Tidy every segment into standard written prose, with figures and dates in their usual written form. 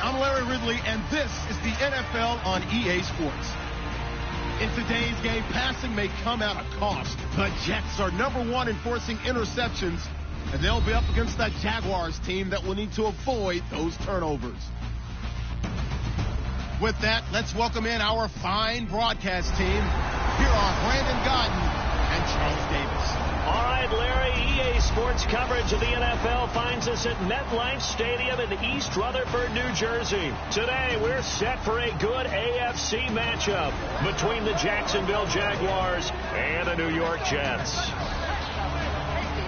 I'm Larry Ridley, and this is the NFL on EA Sports. In today's game, passing may come at a cost. The Jets are #1 in forcing interceptions, and they'll be up against that Jaguars team that will need to avoid those turnovers. With that, let's welcome in our fine broadcast team. Here are Brandon Godden and Charles Davis. All right, Larry, EA Sports coverage of the NFL finds us at MetLife Stadium in East Rutherford, New Jersey. Today, we're set for a good AFC matchup between the Jacksonville Jaguars and the New York Jets.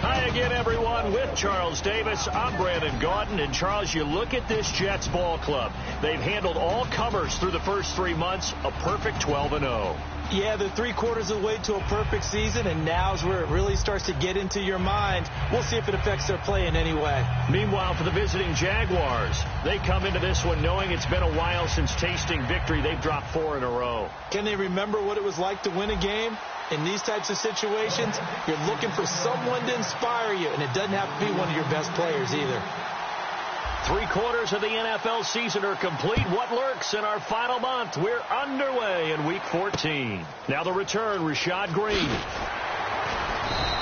Hi again, everyone. With Charles Davis, I'm Brandon Gaudin. And, Charles, you look at this Jets ball club. They've handled all comers through the first 3 months, a perfect 12-0. Yeah, they're 3/4 of the way to a perfect season, and now's where it really starts to get into your mind. We'll see if it affects their play in any way. Meanwhile, for the visiting Jaguars, they come into this one knowing it's been a while since tasting victory. They've dropped 4 in a row. Can they remember what it was like to win a game? In these types of situations, you're looking for someone to inspire you, and it doesn't have to be one of your best players either. 3/4 of the NFL season are complete. What lurks in our final month? We're underway in Week 14. Now the return, Rashad Green.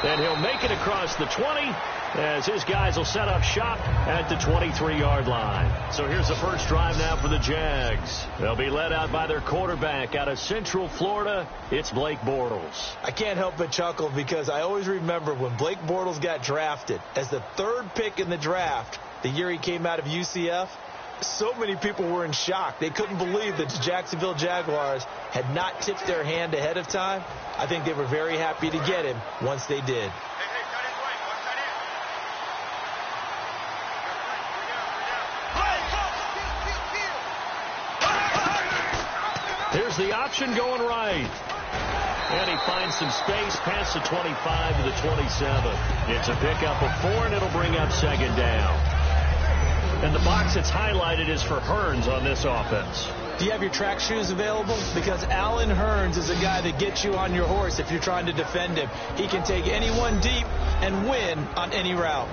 And he'll make it across the 20 as his guys will set up shop at the 23-yard line. So here's the first drive now for the Jags. They'll be led out by their quarterback out of Central Florida. It's Blake Bortles. I can't help but chuckle because I always remember when Blake Bortles got drafted as the 3rd pick in the draft, the year he came out of UCF, so many people were in shock. They couldn't believe that the Jacksonville Jaguars had not tipped their hand ahead of time. I think they were very happy to get him once they did. Here's the option going right. And he finds some space past the 25 to the 27. It's a pickup of 4, and it'll bring up 2nd down. And the box that's highlighted is for Hearns on this offense. Do you have your track shoes available? Because Allen Hearns is a guy that gets you on your horse if you're trying to defend him. He can take anyone deep and win on any route.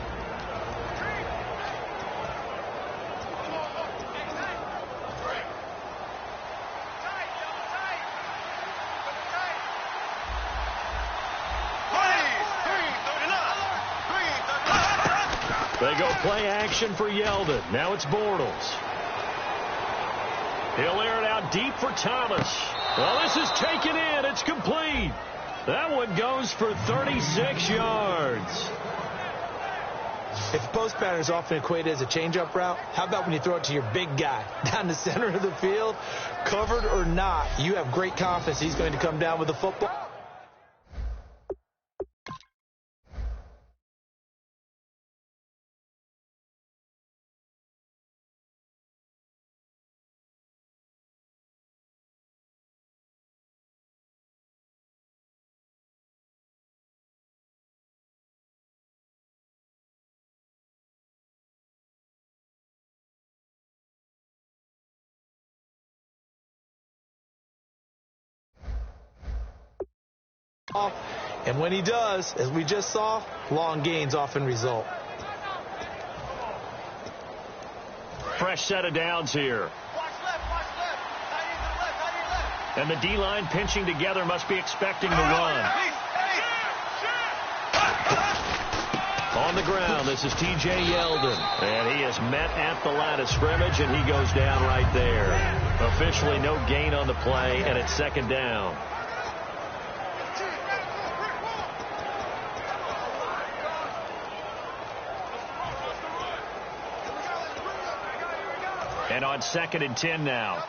They go play action for Yeldon. Now it's Bortles. He'll air it out deep for Thomas. Well, this is taken in. It's complete. That one goes for 36 yards. If the post pattern is often equated as a change-up route, how about when you throw it to your big guy down the center of the field? Covered or not, you have great confidence he's going to come down with the football. And when he does, as we just saw, long gains often result. Fresh set of downs here. And the D-line pinching together must be expecting the run. On the ground, this is T.J. Yeldon. And he is met at the line of scrimmage, and he goes down right there. Officially no gain on the play, and it's 2nd down. And on 2nd and 10 now.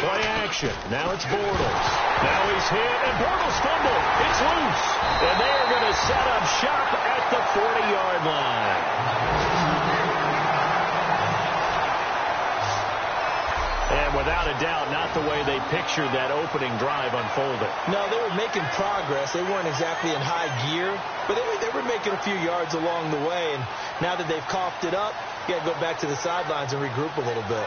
Play action. Now it's Bortles. Now he's hit, and Bortles fumbled. It's loose. And they're going to set up shop at the 40-yard line. And without a doubt, not the way they pictured that opening drive unfolded. No, they were making progress. They weren't exactly in high gear, but they were making a few yards along the way. And now that they've coughed it up, you got to go back to the sidelines and regroup a little bit.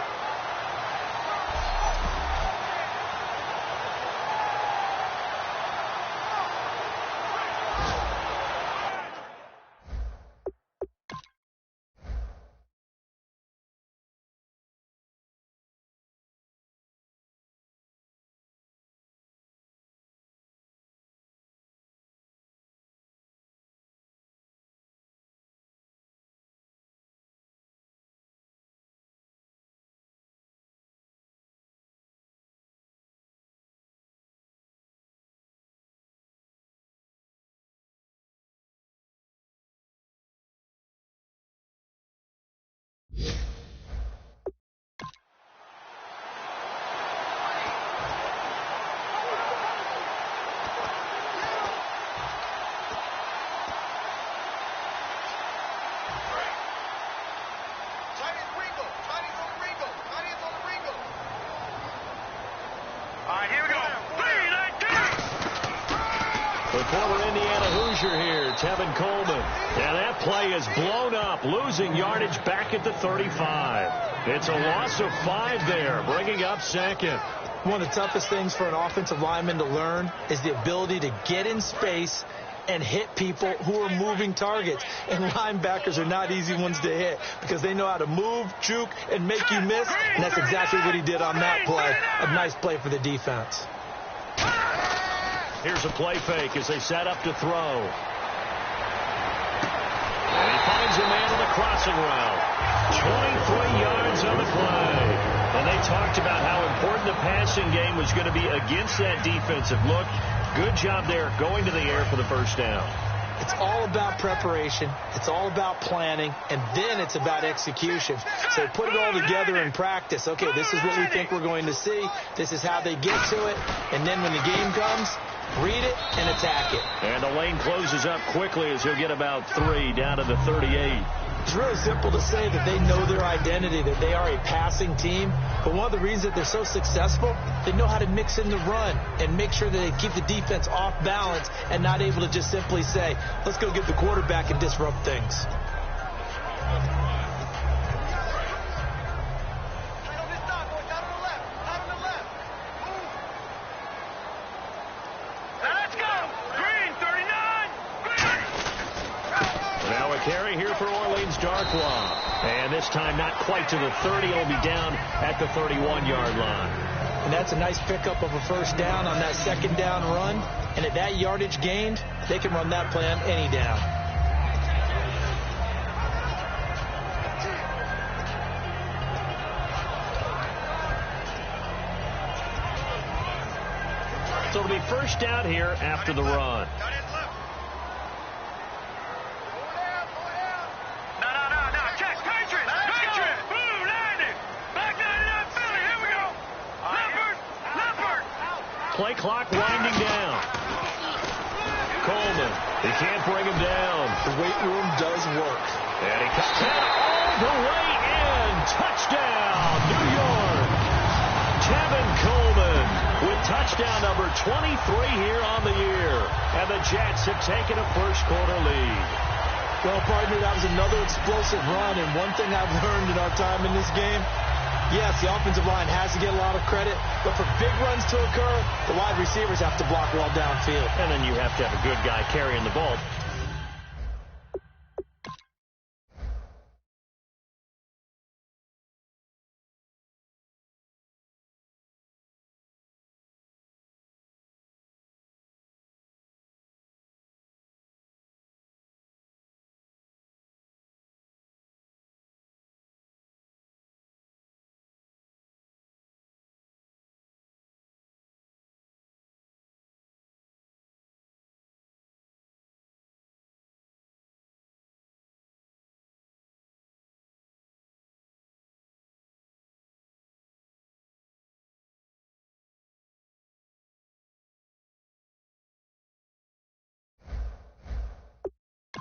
The former Indiana Hoosier here, Tevin Coleman. And that play is blown up, losing yardage back at the 35. It's a loss of 5 there, bringing up second. One of the toughest things for an offensive lineman to learn is the ability to get in space and hit people who are moving targets. And linebackers are not easy ones to hit because they know how to move, juke, and make you miss. And that's exactly what he did on that play. A nice play for the defense. Here's a play fake as they set up to throw. And he finds a man on the crossing route. 23 yards on the play. And they talked about how important the passing game was going to be against that defensive look. Good job there going to the air for the first down. It's all about preparation. It's all about planning. And then it's about execution. So put it all together in practice. Okay, this is what we think we're going to see. This is how they get to it. And then when the game comes, read it and attack it. And the lane closes up quickly as he'll get about 3 down to the 38. It's really simple to say that they know their identity, that they are a passing team. But one of the reasons that they're so successful, they know how to mix in the run and make sure that they keep the defense off balance and not able to just simply say, let's go get the quarterback and disrupt things. Carry here for Orleans Darkwa. And this time not quite to the 30. It'll be down at the 31-yard line. And that's a nice pickup of a first down on that second down run. And at that yardage gained, they can run that play on any down. So it'll be first down here after the run. Play clock winding down. Coleman, he can't bring him down. The weight room does work. And he comes all the way in. Touchdown, New York. Tevin Coleman with touchdown number 23 here on the year. And the Jets have taken a first-quarter lead. Well, partner, that was another explosive run. And one thing I've learned in our time in this game, yes, the offensive line has to get a lot of credit, but for big runs to occur, the wide receivers have to block well downfield. And then you have to have a good guy carrying the ball.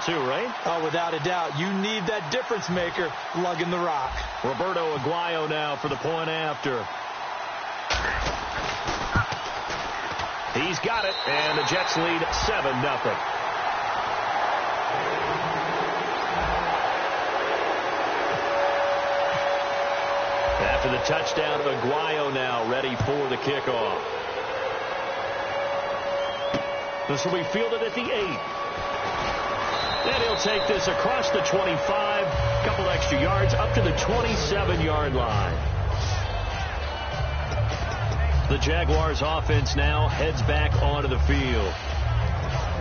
Too, right? Oh, without a doubt. You need that difference maker lugging the rock. Roberto Aguayo now for the point after. He's got it, and the Jets lead 7-0. After the touchdown, Aguayo now ready for the kickoff. This will be fielded at the 8. And he'll take this across the 25, a couple extra yards, up to the 27-yard line. The Jaguars offense now heads back onto the field.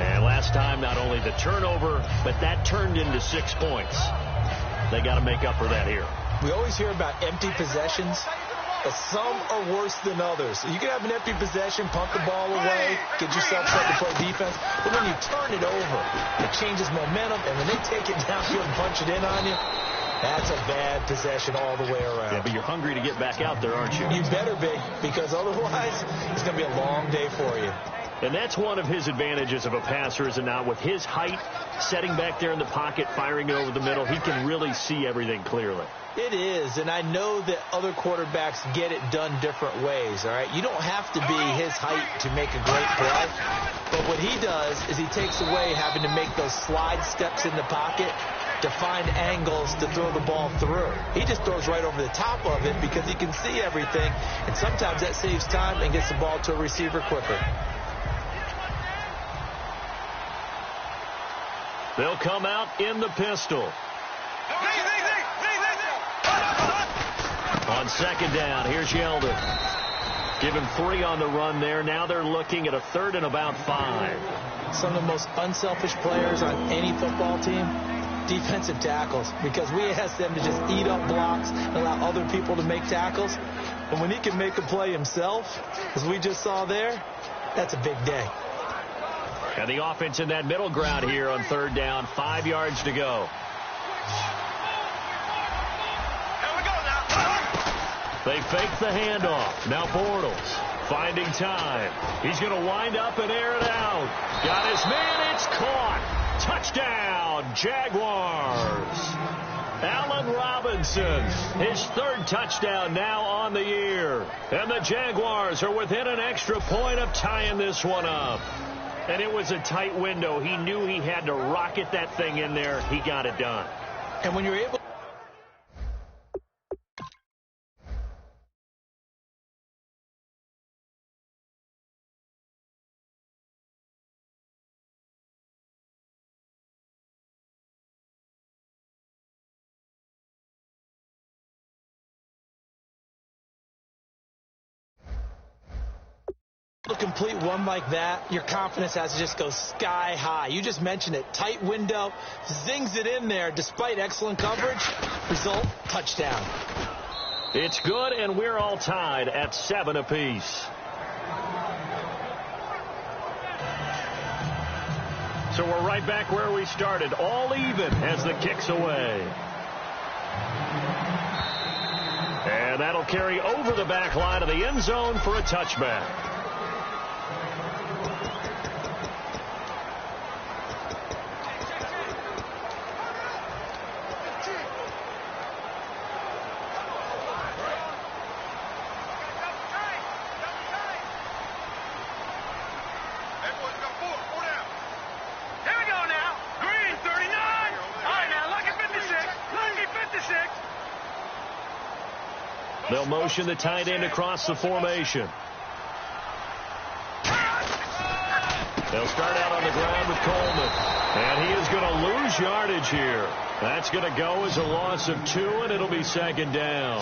And last time, not only the turnover, but that turned into 6 points. They got to make up for that here. We always hear about empty possessions, but some are worse than others. You can have an empty possession, punt the ball away, get yourself set to play defense, but when you turn it over, it changes momentum, and when they take it downfield and punch it in on you, that's a bad possession all the way around. Yeah, but you're hungry to get back out there, aren't you? You better be, because otherwise it's going to be a long day for you. And that's one of his advantages of a passer, is it not? With his height, setting back there in the pocket, firing it over the middle, he can really see everything clearly. It is, and I know that other quarterbacks get it done different ways, all right? You don't have to be his height to make a great play, but what he does is he takes away having to make those slide steps in the pocket to find angles to throw the ball through. He just throws right over the top of it because he can see everything, and sometimes that saves time and gets the ball to a receiver quicker. They'll come out in the pistol. On second down, here's Yeldon. Give him 3 on the run there. Now they're looking at a 3rd and about 5. Some of the most unselfish players on any football team, defensive tackles, because we ask them to just eat up blocks and allow other people to make tackles. But when he can make a play himself, as we just saw there, that's a big day. And the offense in that middle ground here on 3rd down, 5 yards to go. They fake the handoff. Now Bortles finding time. He's going to wind up and air it out. Got his man. It's caught. Touchdown, Jaguars. Allen Robinson, his 3rd touchdown now on the year. And the Jaguars are within an extra point of tying this one up. And it was a tight window. He knew he had to rocket that thing in there. He got it done. And when you're able to complete one like that, your confidence has to just go sky high. You just mentioned it. Tight window, zings it in there despite excellent coverage. Result, touchdown. It's good, and we're all tied at 7 apiece. So we're right back where we started, all even as the kick's away. And that'll carry over the back line of the end zone for a touchback. They'll motion the tight end across the formation. They'll start out on the ground with Coleman. And he is going to lose yardage here. That's going to go as a loss of 2, and it'll be 2nd down.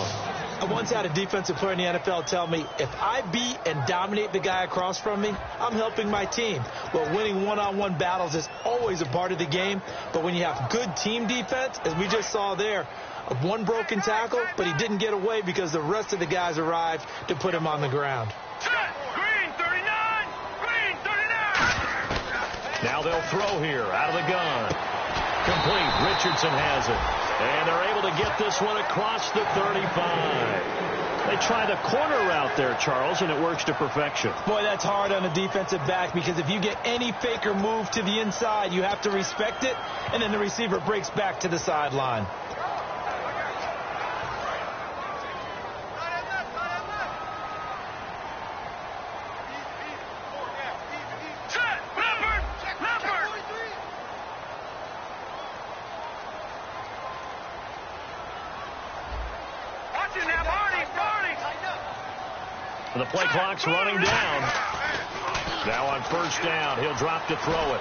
I once had a defensive player in the NFL tell me, if I beat and dominate the guy across from me, I'm helping my team. Well, winning one-on-one battles is always a part of the game. But when you have good team defense, as we just saw there, one broken tackle, but he didn't get away because the rest of the guys arrived to put him on the ground. Green 39! Green 39! Now they'll throw here out of the gun. Complete. Richardson has it. And they're able to get this one across the 35. They try the corner route there, Charles, and it works to perfection. Boy, that's hard on a defensive back because if you get any fake or move to the inside, you have to respect it, and then the receiver breaks back to the sideline. The play clock's running down. Now on 1st down, he'll drop to throw it.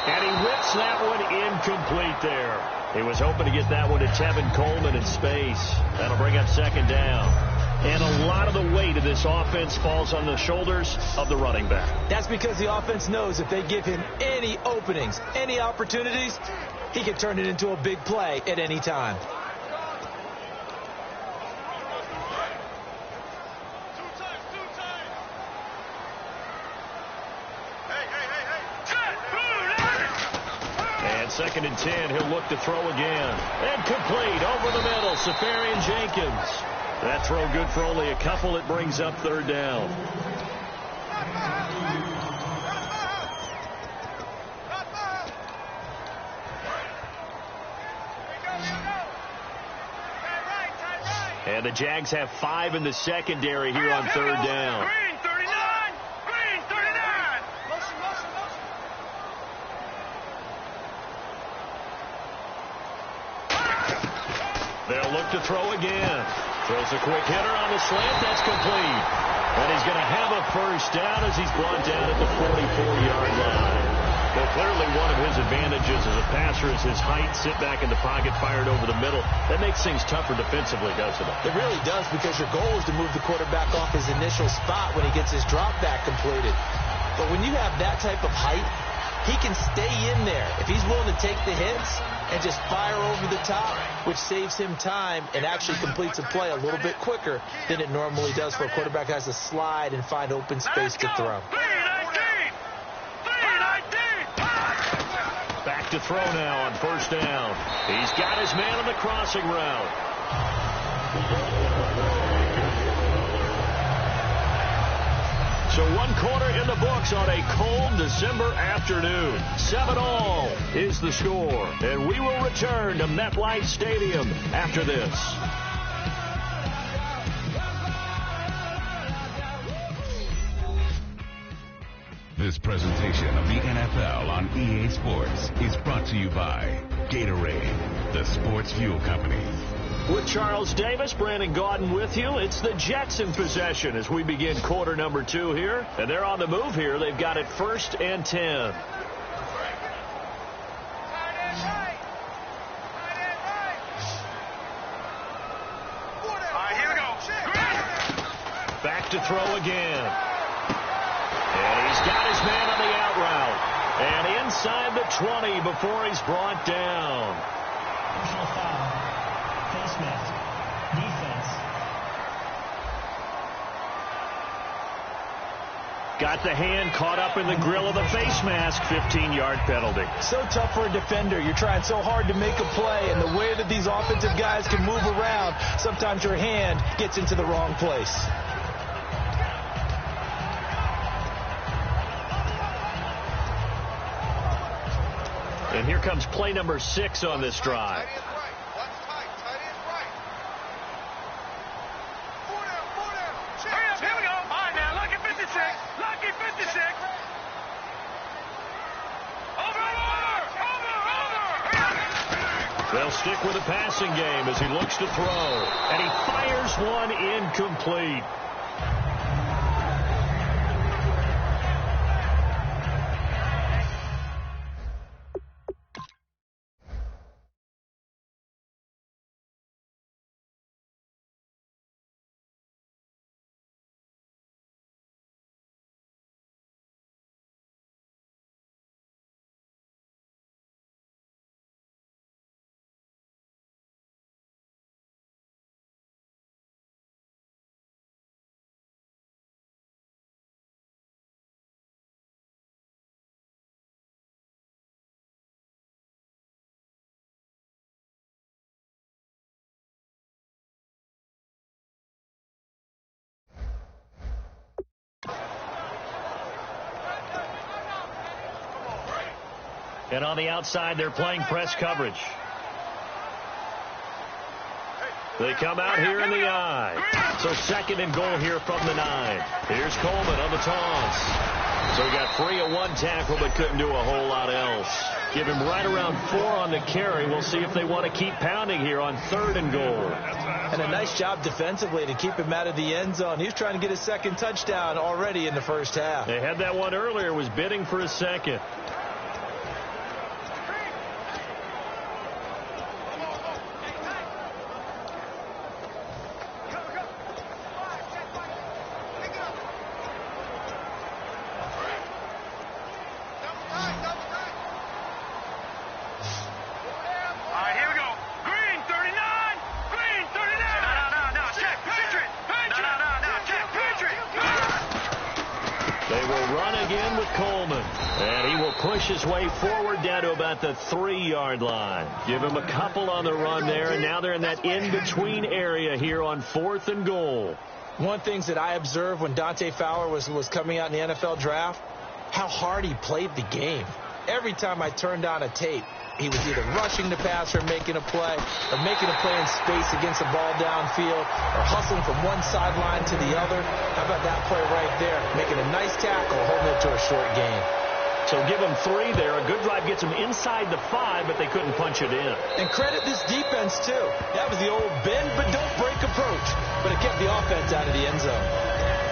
And he whips that one incomplete there. He was hoping to get that one to Tevin Coleman in space. That'll bring up 2nd down. And a lot of the weight of this offense falls on the shoulders of the running back. That's because the offense knows if they give him any openings, any opportunities, he can turn it into a big play at any time. And 2nd and 10, he'll look to throw again. And complete over the middle, Safarian Jenkins. That throw good for only a couple. It brings up 3rd down. And the Jags have 5 in the secondary here on 3rd down. Green 39! Green 39! They'll look to throw again. Throws a quick hitter on the slant. That's complete. And he's going to have a first down as he's brought down at the 44-yard line. Well, clearly one of his advantages as a passer is his height, sit back in the pocket, fired over the middle. That makes things tougher defensively, doesn't it? It really does, because your goal is to move the quarterback off his initial spot when he gets his drop back completed. But when you have that type of height, he can stay in there if he's willing to take the hits and just fire over the top, which saves him time and actually completes a play a little bit quicker than it normally does for a quarterback who has to slide and find open space to throw. Back to throw now on first down. He's got his man on the crossing route. So 1 quarter in the books on a cold December afternoon. 7-all is the score. And we will return to MetLife Stadium after this. This presentation of the NFL on EA Sports is brought to you by Gatorade, the sports fuel company. With Charles Davis, Brandon Gaudin with you. It's the Jets in possession as we begin quarter number 2 here. And they're on the move here. They've got it 1st and 10. Back to throw again. And he's got his man on the out route. And inside the 20 before he's brought down. Personal foul. Face mask. Defense. Got the hand caught up in the grill of the face mask. 15-yard penalty. So tough for a defender. You're trying so hard to make a play, and the way that these offensive guys can move around, sometimes your hand gets into the wrong place. And here comes play number 6 on this drive. Here we go. All right, now, lucky 56. Lucky 56. Over. They'll stick with the passing game as he looks to throw. And he fires one incomplete. And on the outside, they're playing press coverage. They come out here in the I. So 2nd and goal here from the 9. Here's Coleman on the toss. So he got free of 1 tackle, but couldn't do a whole lot else. Give him right around 4 on the carry. We'll see if they want to keep pounding here on 3rd and goal. And a nice job defensively to keep him out of the end zone. He was trying to get his 2nd touchdown already in the first half. They had that one earlier, was bidding for a 2nd. His way forward down to about the 3-yard line. Give him a couple on the run there, and now they're in that in-between area here on 4th and goal. One of the things that I observed when Dante Fowler was coming out in the NFL draft, how hard he played the game. Every time I turned on a tape, he was either rushing the passer, making a play, or making a play in space against the ball downfield, or hustling from one sideline to the other. How about that play right there? Making a nice tackle, holding it to a short gain. So give them 3 there. A good drive gets them inside the 5, but they couldn't punch it in. And credit this defense, too. That was the old bend but don't break approach. But it kept the offense out of the end zone.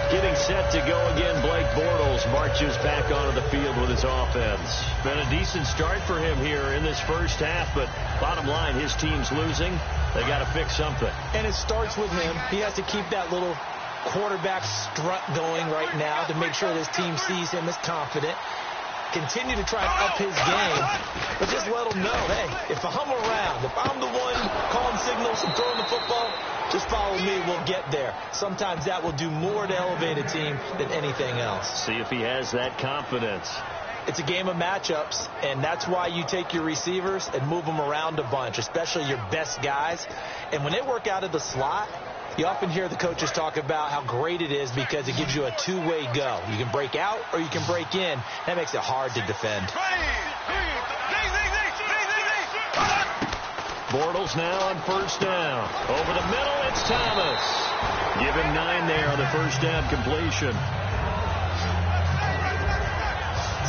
Getting set to go again, Blake Bortles marches back onto the field with his offense. Been a decent start for him here in this first half, but bottom line, his team's losing. They got to fix something. And it starts with him. He has to keep that little quarterback strut going right now to make sure this team sees him as confident. Continue to try and up his game, but just let him know, hey, if I'm around, if I'm the one calling signals and throwing the football, just follow me, we'll get there. Sometimes that will do more to elevate a team than anything else. See if he has that confidence. It's a game of matchups, and that's why you take your receivers and move them around a bunch, especially your best guys. And when they work out of the slot, you often hear the coaches talk about how great it is because it gives you a two-way go. You can break out or you can break in. That makes it hard to defend. Bortles now on first down. Over the middle, it's Thomas. Give him 9 there on the first down completion.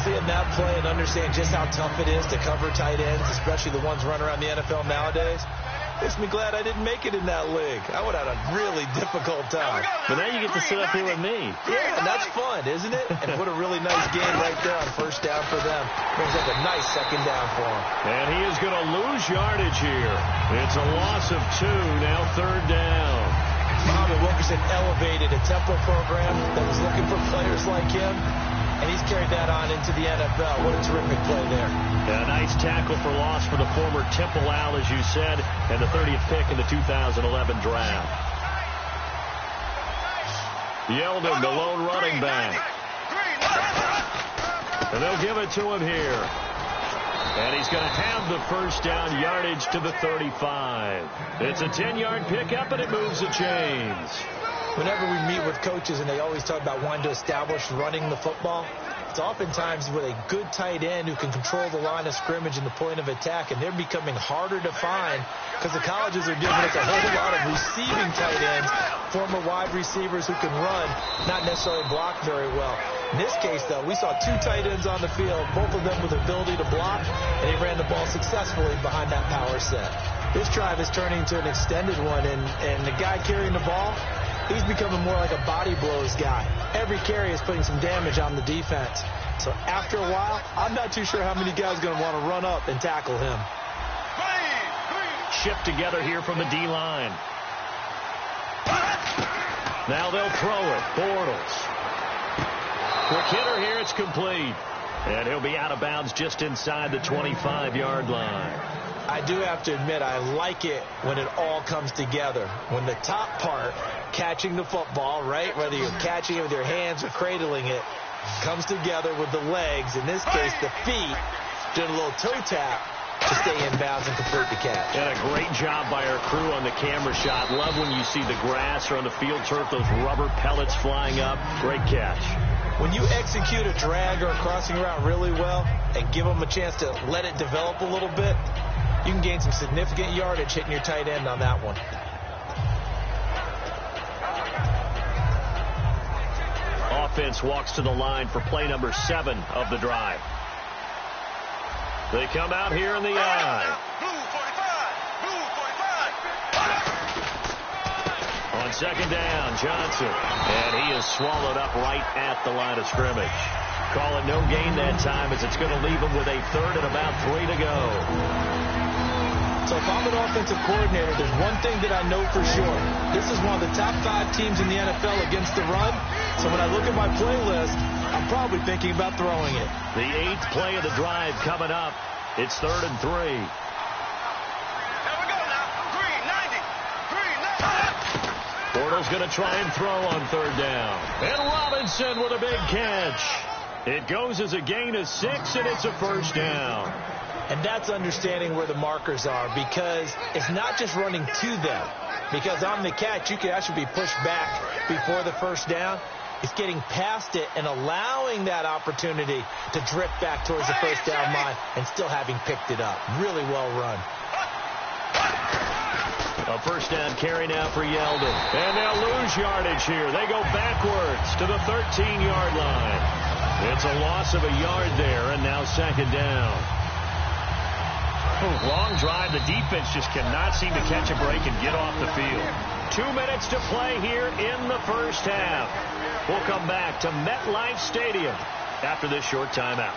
Seeing that play and understand just how tough it is to cover tight ends, especially the ones running around the NFL nowadays, makes me glad I didn't make it in that league. I would have had a really difficult time. But now you get to sit up here with me. Yeah, and that's fun, isn't it? And what a really nice game right there on first down for them. Brings up a nice second down for him. And he is going to lose yardage here. It's a loss of 2, now third down. Muhammad Wilkerson elevated a Temple program that was looking for players like him, and he's carried that on into the NFL. What a terrific play there. A nice tackle for loss for the former Temple Owl, as you said, and the 30th pick in the 2011 draft. Yeldon, the lone running back. And they'll give it to him here. And he's going to have the first down, yardage to the 35. It's a 10-yard pickup, and it moves the chains. Whenever we meet with coaches and they always talk about wanting to establish running the football, it's oftentimes with a good tight end who can control the line of scrimmage and the point of attack, and they're becoming harder to find because the colleges are giving us a whole lot of receiving tight ends, former wide receivers who can run, not necessarily block very well. In this case, though, we saw 2 tight ends on the field, both of them with the ability to block, and they ran the ball successfully behind that power set. This drive is turning to an extended one, and the guy carrying the ball, he's becoming more like a body blows guy. Every carry is putting some damage on the defense. So after a while, I'm not too sure how many guys are going to want to run up and tackle him. Shipped together here from the D-line. Now they'll throw it. Bortles. Quick hitter here. It's complete. And he'll be out of bounds just inside the 25-yard line. I do have to admit, I like it when it all comes together. When the top part, catching the football, right, whether you're catching it with your hands or cradling it, comes together with the legs, in this case the feet, doing a little toe tap to stay in bounds and complete the catch. And a great job by our crew on the camera shot. Love when you see the grass or on the field turf, those rubber pellets flying up. Great catch. When you execute a drag or a crossing route really well and give them a chance to let it develop a little bit, you can gain some significant yardage hitting your tight end on that one. Offense walks to the line for play number 7 of the drive. They come out here in the I. On second down, Johnson. And he is swallowed up right at the line of scrimmage. Call it no gain that time as it's going to leave him with a third and about 3 to go. So if I'm an offensive coordinator, there's one thing that I know for sure. This is one of the top 5 teams in the NFL against the run. So when I look at my playlist, I'm probably thinking about throwing it. The 8th play of the drive coming up. It's 3rd and 3. Here we go now. Green, 90. Bortles going to try and throw on 3rd down. And Robinson with a big catch. It goes as a gain of 6, and it's a first down. And that's understanding where the markers are, because it's not just running to them. Because on the catch, you can actually be pushed back before the first down. It's getting past it and allowing that opportunity to drip back towards the first down line and still having picked it up. Really well run. A first down carry now for Yeldon. And they'll lose yardage here. They go backwards to the 13-yard line. It's a loss of a yard there, and now second down. Long drive. The defense just cannot seem to catch a break and get off the field. 2 minutes to play here in the first half. We'll come back to MetLife Stadium after this short timeout.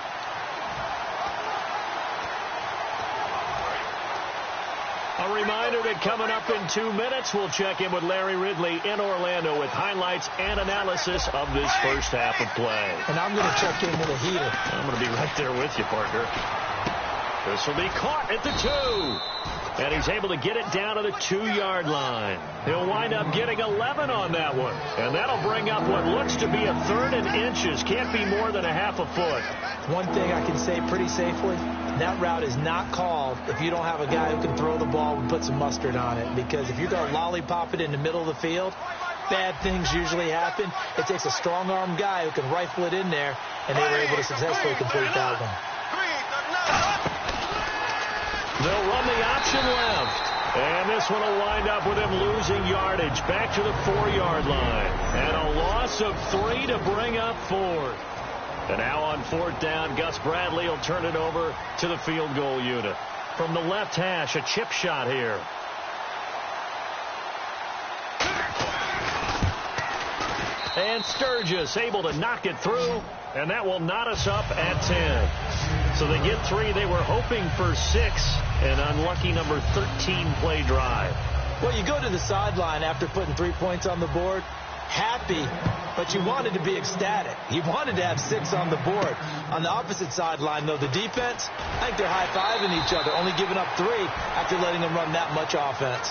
A reminder that coming up in 2 minutes, we'll check in with Larry Ridley in Orlando with highlights and analysis of this first half of play. And I'm going to check in with a heater. I'm going to be right there with you, partner. This will be caught at the 2. And he's able to get it down to the 2-yard line. He'll wind up getting 11 on that one. And that'll bring up what looks to be a 3rd and inches. Can't be more than a half a foot. One thing I can say pretty safely, that route is not called if you don't have a guy who can throw the ball and put some mustard on it. Because if you're going to lollipop it in the middle of the field, bad things usually happen. It takes a strong-arm guy who can rifle it in there, and they were able to successfully complete that one. They'll run the option left. And this one will wind up with him losing yardage back to the 4-yard line. And a loss of 3 to bring up 4th. And now on 4th down, Gus Bradley will turn it over to the field goal unit. From the left hash, a chip shot here. And Sturgis able to knock it through. And that will knot us up at 10. So they get 3. They were hoping for 6. An unlucky number 13 play drive. Well, you go to the sideline after putting 3 points on the board, happy, but you wanted to be ecstatic. You wanted to have 6 on the board. On the opposite sideline, though, the defense, I think they're high-fiving each other, only giving up 3 after letting them run that much offense.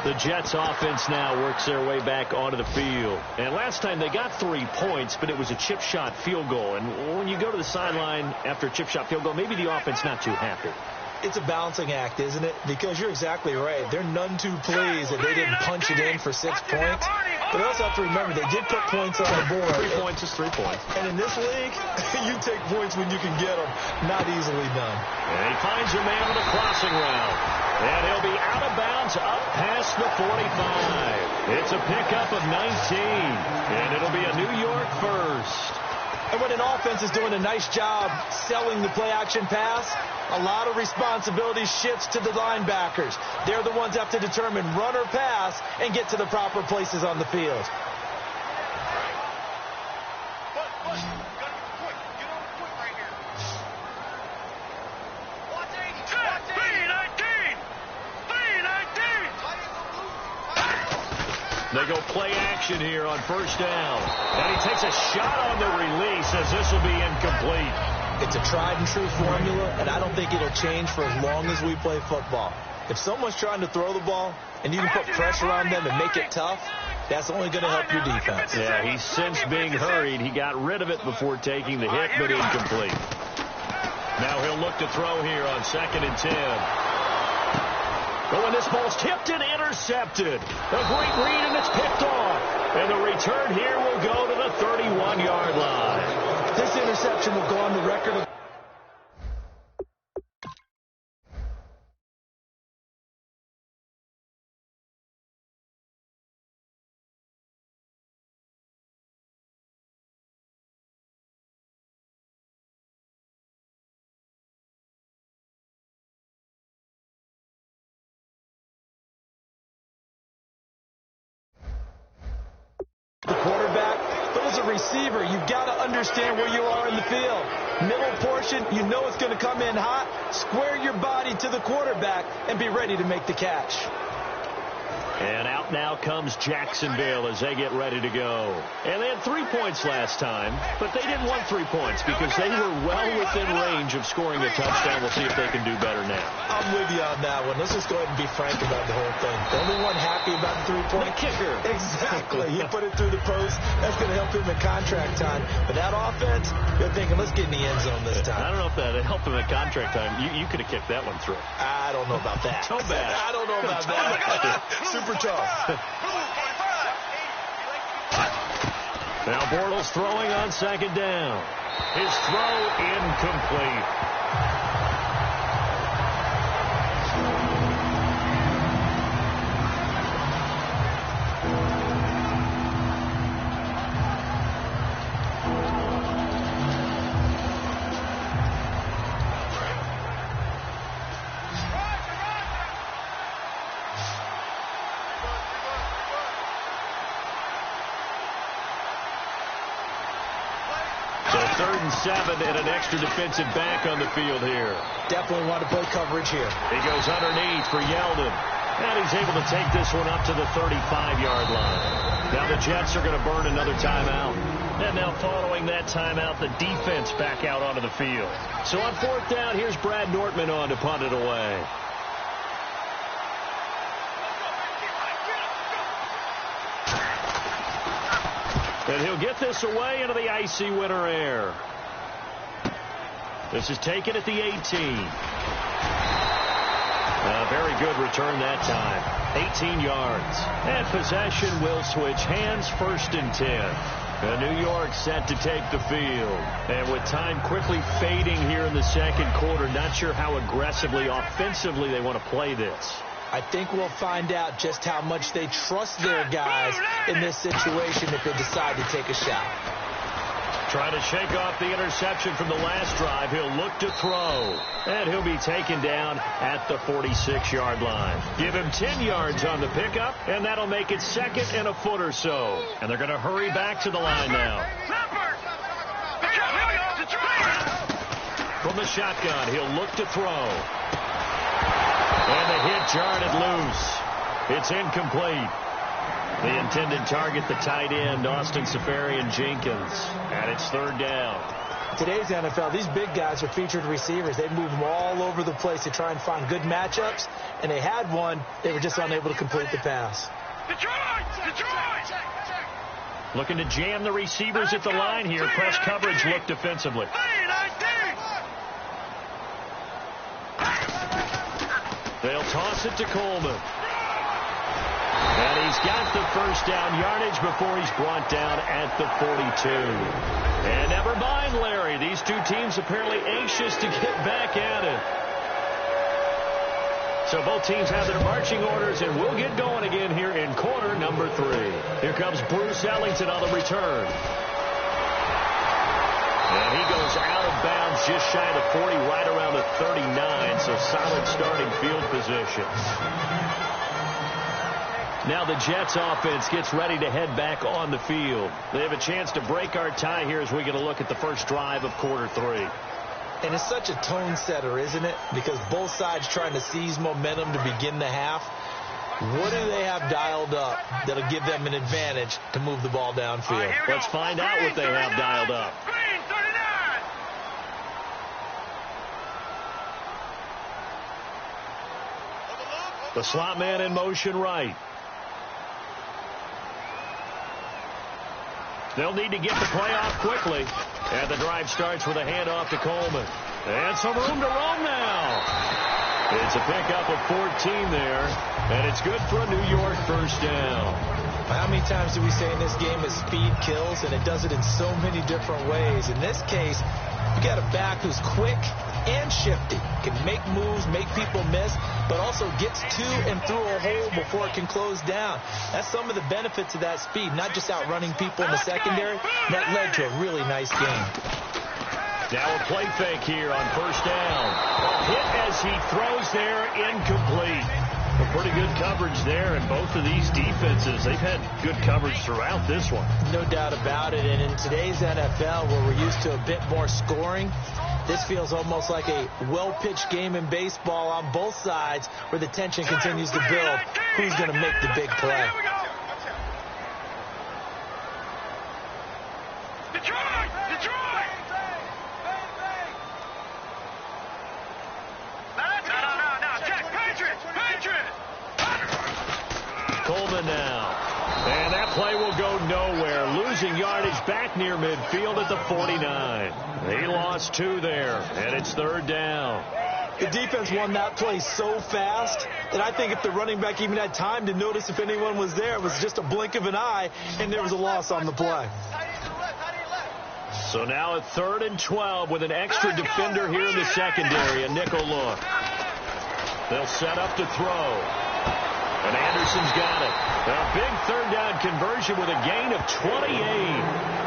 The Jets offense now works their way back onto the field. And last time they got 3 points, but it was a chip shot field goal. And when you go to the sideline after a chip shot field goal, maybe the offense not too happy. It's a balancing act, isn't it? Because you're exactly right. They're none too pleased that they didn't punch it in for 6 points. But you also have to remember, they did put points on the board. 3 points is 3 points. And in this league, you take points when you can get them. Not easily done. And he finds a man with a crossing route. And he'll be out of bounds up past the 45. It's a pickup of 19. And it'll be a New York first. And when an offense is doing a nice job selling the play-action pass, a lot of responsibility shifts to the linebackers. They're the ones that have to determine run or pass and get to the proper places on the field. They go play action here on first down. And he takes a shot on the release as this will be incomplete. It's a tried and true formula, and I don't think it'll change for as long as we play football. If someone's trying to throw the ball and you can put pressure on them and make it tough, that's only going to help your defense. Yeah, he's since being hurried. He got rid of it before taking the hit, but incomplete. Now he'll look to throw here on 2nd and 10. Oh, and this ball's tipped and intercepted. A great read, and it's picked off. And the return here will go to the 31-yard line. This interception will go on the record of the quarterback, but as a receiver, you've got to understand where you are in the field. Middle portion, you know it's going to come in hot. Square your body to the quarterback and be ready to make the catch. And out now comes Jacksonville as they get ready to go. And they had 3 points last time, but they didn't want 3 points because they were well within range of scoring a touchdown. We'll see if they can do better now. I'm with you on that one. Let's just go ahead and be frank about the whole thing. The only one happy about the 3-point kicker. Exactly. He put it through the post. That's going to help him in contract time. But that offense, you're thinking, let's get in the end zone this time. I don't know if that helped him at contract time. You could have kicked that one through. I don't know about that. So bad. I don't know about that. Super tough. Now Bortles throwing on 2nd down. His throw incomplete. 3rd and 7 and an extra defensive back on the field here. Definitely want to play coverage here. He goes underneath for Yeldon. And he's able to take this one up to the 35-yard line. Now the Jets are going to burn another timeout. And now following that timeout, the defense back out onto the field. So on 4th down, here's Brad Nortman on to punt it away. And he'll get this away into the icy winter air. This is taken at the 18. Very good return that time. 18 yards. And possession will switch hands, 1st and 10. New York set to take the field. And with time quickly fading here in the 2nd quarter, not sure how aggressively, offensively they want to play this. I think we'll find out just how much they trust their guys in this situation if they decide to take a shot. Trying to shake off the interception from the last drive. He'll look to throw. And he'll be taken down at the 46-yard line. Give him 10 yards on the pickup, and that'll make it 2nd and a foot or so. And they're going to hurry back to the line now. From the shotgun, he'll look to throw. And the hit jarred it loose. It's incomplete. The intended target, the tight end, Austin Seferian-Jenkins. And it's 3rd down. Today's NFL, these big guys are featured receivers. They move them all over the place to try and find good matchups. And they had one. They were just unable to complete the pass. Detroit! Looking to jam the receivers at the line here. Press coverage look defensively. They'll toss it to Coleman. And he's got the 1st down yardage before he's brought down at the 42. And never mind, Larry. These two teams apparently anxious to get back at it. So both teams have their marching orders, and we'll get going again here in quarter number 3. Here comes Bruce Ellington on the return. And he goes out of bounds just shy of the 40, right around the 39. So solid starting field position. Now the Jets offense gets ready to head back on the field. They have a chance to break our tie here as we get a look at the first drive of quarter 3. And it's such a tone setter, isn't it? Because both sides trying to seize momentum to begin the half. What do they have dialed up that'll give them an advantage to move the ball downfield? Let's find out what they have dialed up. The slot man in motion right. They'll need to get the play off quickly. And the drive starts with a handoff to Coleman. And some room to roam now. It's a pickup of 14 there. And it's good for a New York 1st down. How many times do we say in this game that speed kills? And it does it in so many different ways. In this case, you got a back who's quick and shifty. Can make moves, make people miss, but also gets to and through a hole before it can close down. That's some of the benefits of that speed, not just outrunning people in the secondary. That led to a really nice game. Now a play fake here on 1st down. Hit as he throws there, incomplete. A pretty good coverage there, and both of these defenses, they've had good coverage throughout this one. No doubt about it, and in today's NFL, where we're used to a bit more scoring, this feels almost like a well-pitched game in baseball on both sides where the tension continues to build. Who's going to make the big play? Detroit! No, check. Patriot! Coleman now. And that play will go nowhere. Losing yardage back near midfield at the 49. He lost 2 there, and it's 3rd down. The defense won that play so fast that I think if the running back even had time to notice if anyone was there, it was just a blink of an eye, and there was a loss on the play. So now at 3rd and 12 with an extra defender here in the secondary, a nickel look. They'll set up to throw. And Anderson's got it. A big 3rd down conversion with a gain of 28.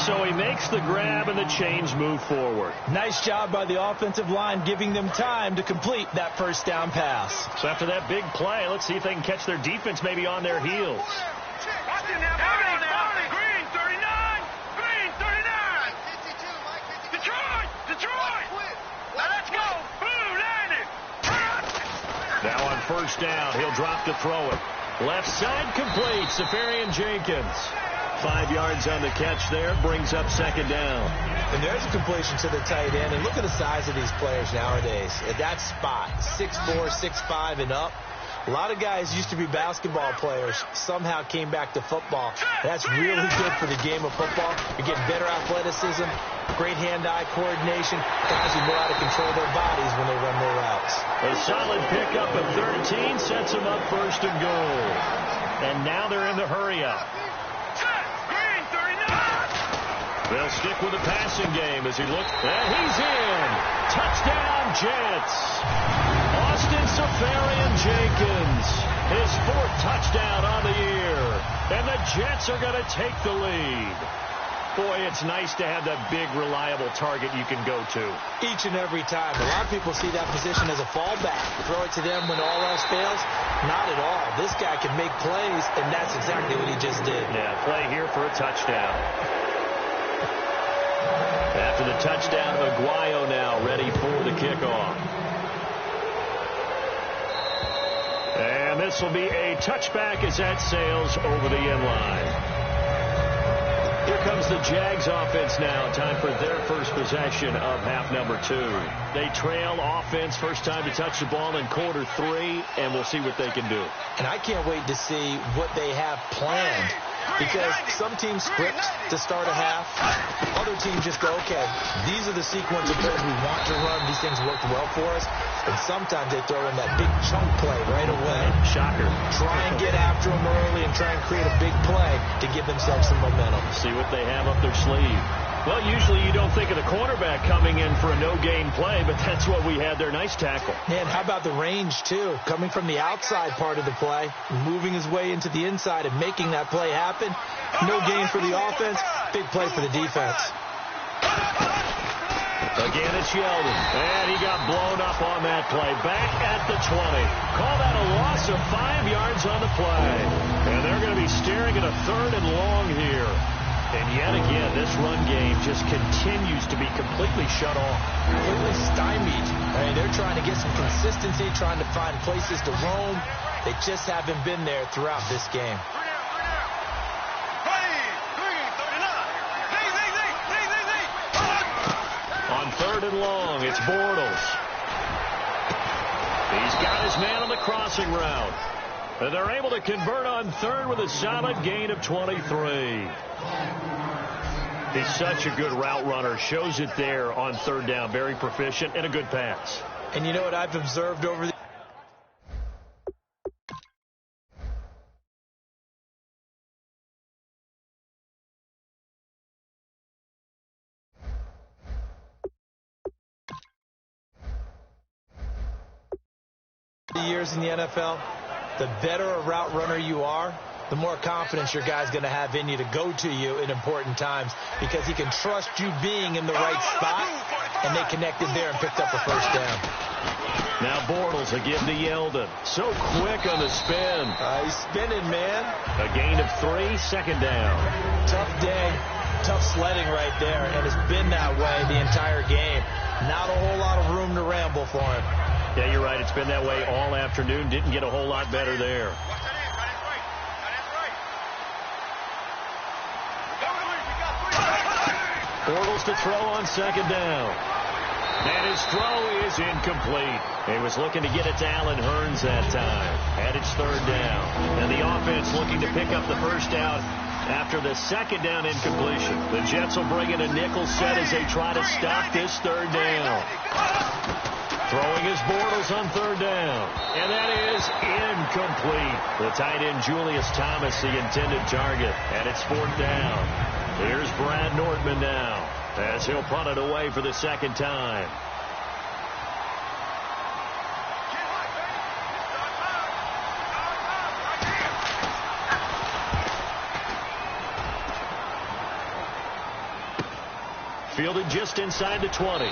So he makes the grab and the chains move forward. Nice job by the offensive line giving them time to complete that 1st down pass. So after that big play, let's see if they can catch their defense maybe on their heels. Green, 39. Green, first down. He'll drop to throw it. Left side complete. Safarian Jenkins. 5 yards on the catch there. Brings up second down. And there's a completion to the tight end. And look at the size of these players nowadays. At that spot, 6'4", 6'5", and up. A lot of guys used to be basketball players, somehow came back to football. That's really good for the game of football. You're getting better athleticism, great hand-eye coordination. Guys who know how to control their bodies when they run their routes. A solid pickup of 13 sets them up first and goal. And now they're in the hurry-up. They'll stick with the passing game as he looks. And he's in. Touchdown, Jets. Austin Safarian Jenkins, his 4th touchdown on the year. And the Jets are going to take the lead. Boy, it's nice to have that big, reliable target you can go to. Each and every time. A lot of people see that position as a fallback. Throw it to them when all else fails. Not at all. This guy can make plays, and that's exactly what he just did. Yeah, play here for a touchdown. After the touchdown, Aguayo now ready for the kickoff. And this will be a touchback as that sails over the end line. Here comes the Jags offense now. Time for their first possession of half number 2. They trail offense first time to touch the ball in quarter 3, and we'll see what they can do. And I can't wait to see what they have planned. Because some teams script to start a half. Other teams just go, okay, these are the sequence of plays we want to run. These things worked well for us. And sometimes they throw in that big chunk play right away. Shocker. Try and get after them early and try and create a big play to give themselves some momentum. See what they have up their sleeve. Well, usually you don't think of the cornerback coming in for a no-gain play, but that's what we had there. Nice tackle. And how about the range, too? Coming from the outside part of the play, moving his way into the inside and making that play happen. No gain for the offense, big play for the defense. Again, it's Yeldon. And he got blown up on that play. Back at the 20. Call that a loss of 5 yards on the play. And they're going to be staring at a 3rd and long here. And yet again, this run game just continues to be completely shut off. Completely stymied. I mean, they're trying to get some consistency, trying to find places to roam. They just haven't been there throughout this game. On 3rd and long, it's Bortles. He's got his man on the crossing route. And they're able to convert on 3rd with a solid gain of 23. He's such a good route runner. Shows it there on 3rd down. Very proficient and a good pass. And you know what I've observed over the years in the NFL? The better a route runner you are, the more confidence your guy's going to have in you to go to you in important times because he can trust you being in the right spot, and they connected there and picked up a first down. Now Bortles a give to Yeldon. So quick on the spin. He's spinning, man. A gain of 3, second down. Tough day, tough sledding right there, and it's been that way the entire game. Not a whole lot of room to ramble for him. Yeah, you're right. It's been that way all afternoon. Didn't get a whole lot better there. Bortles to throw on second down. And his throw is incomplete. He was looking to get it to Allen Hurns that time. And it's 3rd down. And the offense looking to pick up the first down after the second down incompletion. The Jets will bring in a nickel set as they try to stop this 3rd down. Throwing his Bortles on 3rd down. And that is incomplete. The tight end Julius Thomas, the intended target. And it's 4th down. Here's Brad Nordman now as he'll punt it away for the second time. Fielded just inside the 20.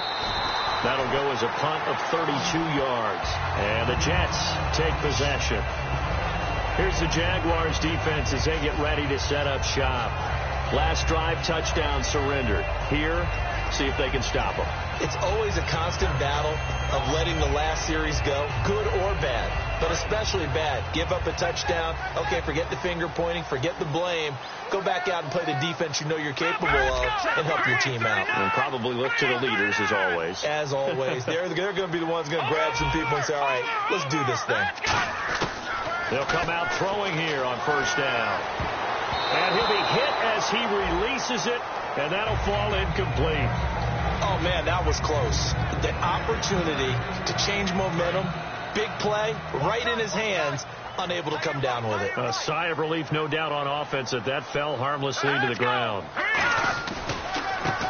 That'll go as a punt of 32 yards. And the Jets take possession. Here's the Jaguars defense as they get ready to set up shop. Last drive, touchdown surrendered. Here, see if they can stop them. It's always a constant battle of letting the last series go, good or bad. but especially bad. Give up a touchdown. Okay, forget the finger pointing, forget the blame. Go back out and play the defense you know you're capable of and help your team out. And probably look to the leaders as always. As always. They're going to be the ones going to grab some people and say, all right, let's do this thing. They'll come out throwing here on first down. And he'll be hit as he releases it, and that'll fall incomplete. Oh, man, that was close. The opportunity to change momentum, big play, right in his hands, unable to come down with it. A sigh of relief, no doubt, on offense that fell harmlessly to the ground.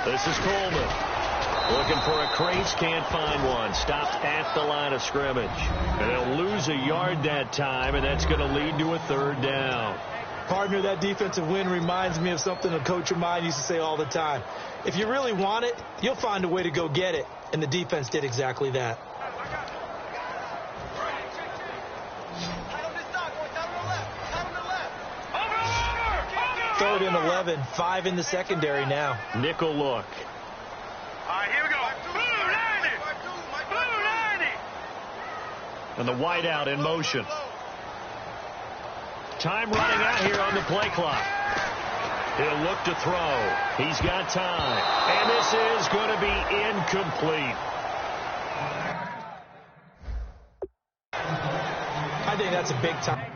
This is Coleman. Looking for a crease, can't find one. Stopped at the line of scrimmage. And they'll lose a yard that time, and that's going to lead to a third down. Partner, that defensive win reminds me of something a coach of mine used to say all the time. If you really want it, you'll find a way to go get it. And the defense did exactly that. Third and 11, 5 in the secondary now. Nickel look. All right, here we go. Blue 90. And the wideout in motion. Time running out here on the play clock. He'll look to throw. He's got time. And this is going to be incomplete. I think that's a big time.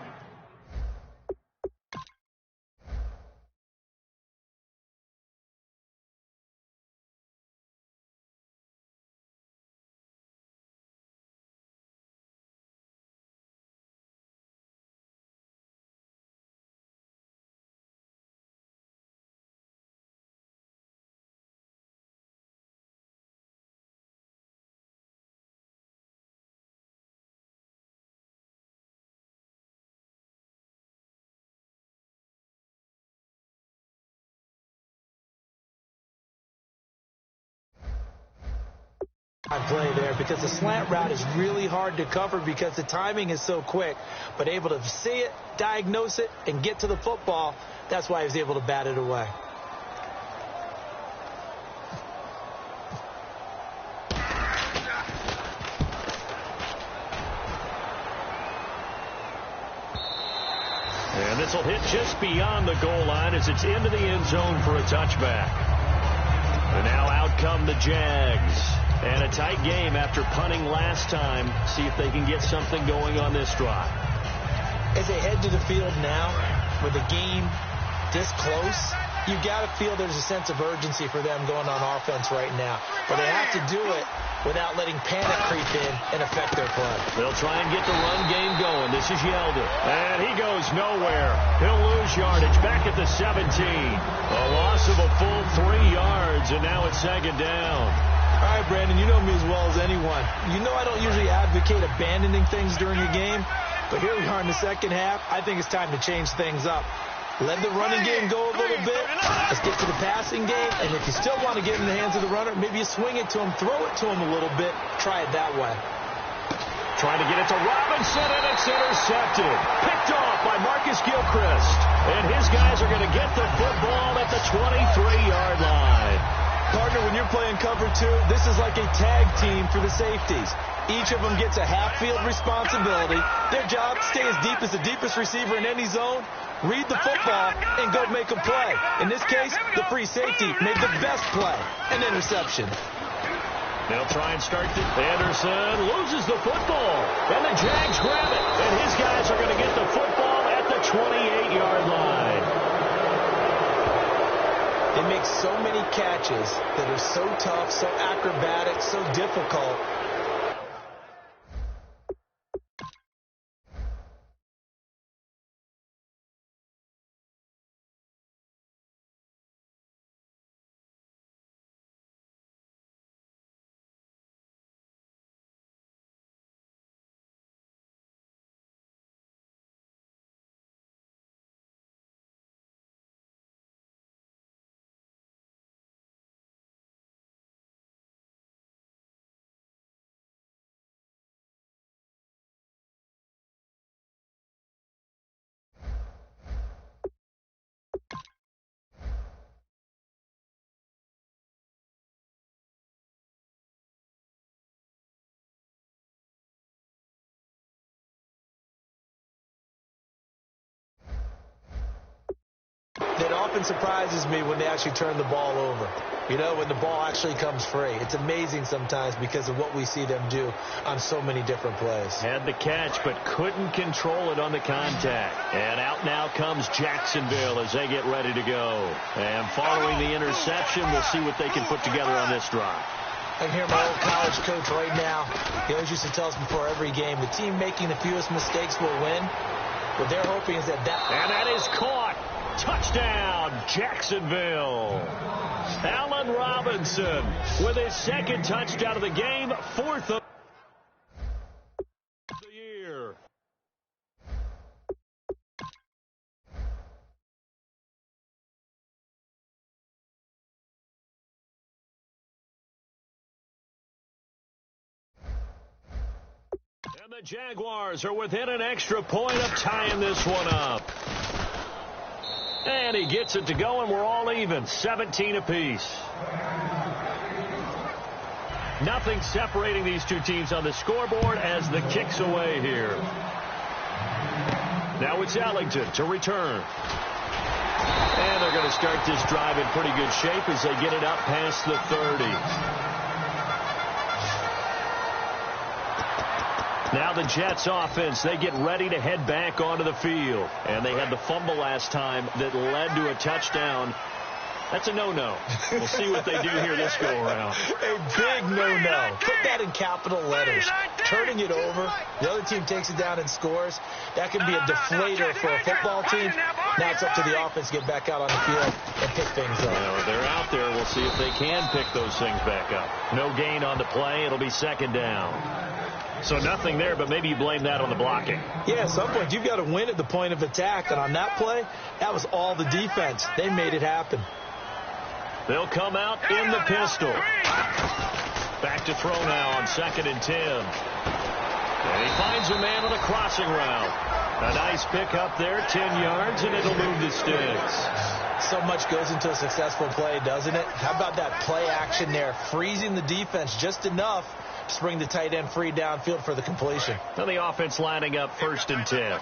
Play there because the slant route is really hard to cover because the timing is so quick, but able to see it, diagnose it, and get to the football. That's why he was able to bat it away. And this will hit just beyond the goal line as it's into the end zone for a touchback. And now out come the Jags. And a tight game after punting last time. See if they can get something going on this drive. As they head to the field now, with the game this close, you got to feel there's a sense of urgency for them going on offense right now. But they have to do it without letting panic creep in and affect their play. They'll try and get the run game going. This is Yeldon. And he goes nowhere. He'll lose yardage back at the 17. A loss of a full 3 yards, and now it's second down. All right, Brandon, you know me as well as anyone. You know I don't usually advocate abandoning things during a game, but here we are in the second half. I think it's time to change things up. Let the running game go a little bit. Let's get to the passing game, and if you still want to get in the hands of the runner, maybe you swing it to him, throw it to him a little bit. Try it that way. Trying to get it to Robinson, and it's intercepted. Picked off by Marcus Gilchrist. And his guys are going to get the football at the 23-yard line. Partner, when you're playing cover 2, this is like a tag team for the safeties. Each of them gets a half-field responsibility. Their job, stay as deep as the deepest receiver in any zone, read the football, and go make a play. In this case, the free safety made the best play, an interception. They'll try and start it. Anderson loses the football, and the Jags grab it. And his guys are going to get the football at the 28-yard line. They make so many catches that are so tough, so acrobatic, so difficult. often surprises me when they actually turn the ball over. You know, when the ball actually comes free. It's amazing sometimes because of what we see them do on so many different plays. Had the catch, but couldn't control it on the contact. And out now comes Jacksonville as they get ready to go. And following the interception, we'll see what they can put together on this drive. I can hear my old college coach right now. He always used to tell us before every game, the team making the fewest mistakes will win. What they're hoping is that And that is caught. Touchdown, Jacksonville. Allen Robinson with his second touchdown of the game, fourth of the year. And the Jaguars are within an extra point of tying this one up. And he gets it to go, and we're all even, 17 apiece. Nothing separating these two teams on the scoreboard as the kick's away here. Now it's Ellington to return. And they're going to start this drive in pretty good shape as they get it up past the 30. Now the Jets offense, they get ready to head back onto the field. And they had the fumble last time that led to a touchdown. That's a no-no. We'll see what they do here this go-around. A big no-no. Put that in capital letters. Turning it over, the other team takes it down and scores. That can be a deflator for a football team. Now it's up to the offense to get back out on the field and pick things up. Well, they're out there. We'll see if they can pick those things back up. No gain on the play. It'll be second down. So nothing there, but maybe you blame that on the blocking. Yeah, at some point you've got to win at the point of attack. And on that play, that was all the defense. They made it happen. They'll come out in the pistol. Back to throw now on 2nd and 10. And he finds a man on a crossing route. A nice pickup there, 10 yards, and it'll move the sticks. So much goes into a successful play, doesn't it? How about that play action there, freezing the defense just enough to bring the tight end free downfield for the completion. Now the offense lining up 1st and 10.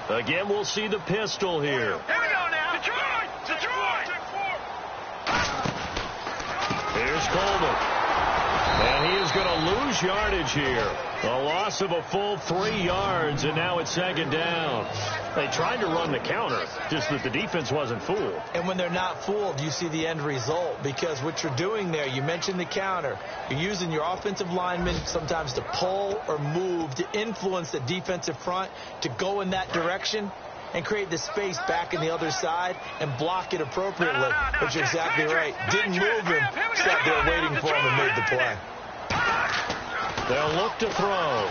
Again, we'll see the pistol here. Here we go now. Detroit! Here's Coleman. And he is going to lose yardage here. A loss of a full 3 yards, and now it's 2nd down. They tried to run the counter, just that the defense wasn't fooled. And when they're not fooled, you see the end result, because what you're doing there, you mentioned the counter. You're using your offensive linemen sometimes to pull or move to influence the defensive front to go in that direction and create the space back in the other side and block it appropriately. But you're exactly right. Didn't move him, sat there waiting for him and made the play. They'll look to throw.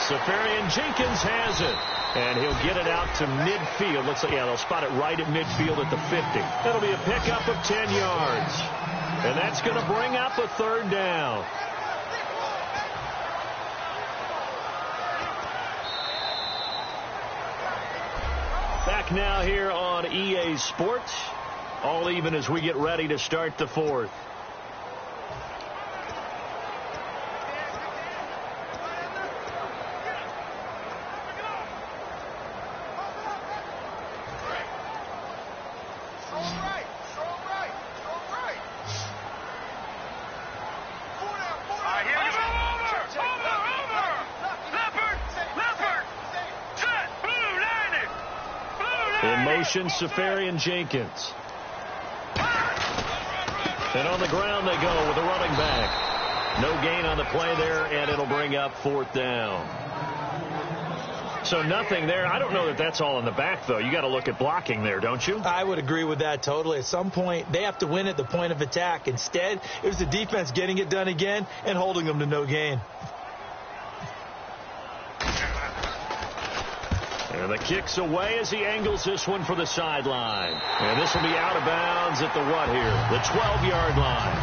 Safarian Jenkins has it. And he'll get it out to midfield. Looks like, yeah, they'll spot it right at midfield at the 50. That'll be a pickup of 10 yards. And that's going to bring up a 3rd down. Back now here on EA Sports. All even as we get ready to start the 4th. Safarian Jenkins. And on the ground they go with a running back. No gain on the play there, and it'll bring up 4th down. So nothing there. I don't know that that's all in the back, though. You got to look at blocking there, don't you? I would agree with that totally. At some point, they have to win at the point of attack. Instead, it was the defense getting it done again and holding them to no gain. And the kick's away as he angles this one for the sideline. And this will be out of bounds at the what here? The 12-yard line.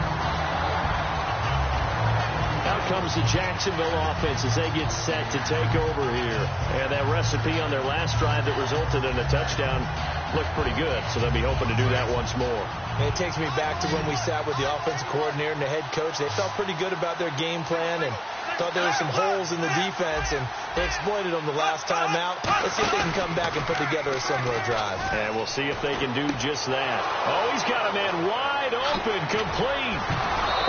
Now comes the Jacksonville offense as they get set to take over here. And that recipe on their last drive that resulted in a touchdown looked pretty good, so they'll be hoping to do that once more. And it takes me back to when we sat with the offensive coordinator and the head coach. They felt pretty good about their game plan and thought there were some holes in the defense, and they exploited them the last time out. Let's see if they can come back and put together a similar drive. And we'll see if they can do just that. Oh, he's got a man wide open, complete.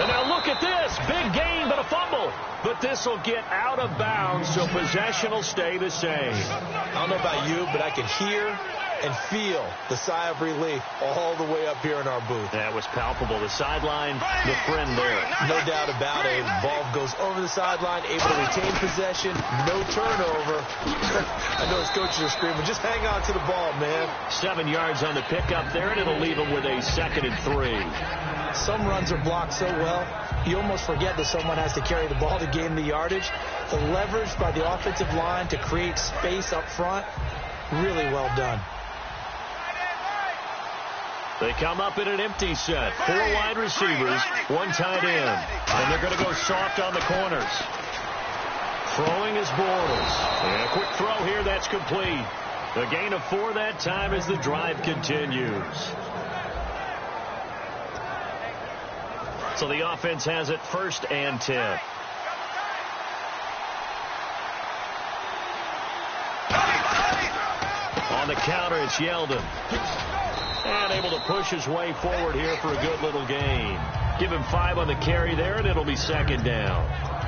And now look at this. Big gain, but a fumble. But this will get out of bounds, so possession will stay the same. I don't know about you, but I can hear and feel the sigh of relief all the way up here in our booth. That was palpable. The sideline, the friend there. No doubt about it. Ball goes over the sideline, able to retain possession, no turnover. I know his coaches are screaming, just hang on to the ball, man. 7 yards on the pickup there, and it'll leave him with a 2nd and 3. Some runs are blocked so well, you almost forget that someone has to carry the ball to gain the yardage. The leverage by the offensive line to create space up front, really well done. They come up in an empty set. 4 wide receivers, 1 tight end. And they're going to go soft on the corners. Throwing is Bortles. And a quick throw here, that's complete. The gain of 4 that time as the drive continues. So the offense has it 1st and 10. On the counter, it's Yeldon. And able to push his way forward here for a good little gain. Give him 5 on the carry there, and it'll be 2nd down.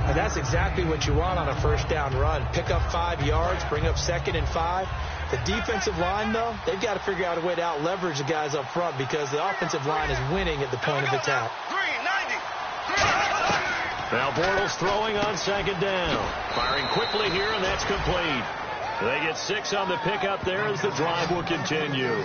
And that's exactly what you want on a 1st down run. Pick up 5 yards, bring up 2nd and 5. The defensive line, though, they've got to figure out a way to out-leverage the guys up front because the offensive line is winning at the point of attack. Now Bortles throwing on 2nd down. Firing quickly here, and that's complete. They get 6 on the pickup there as the drive will continue.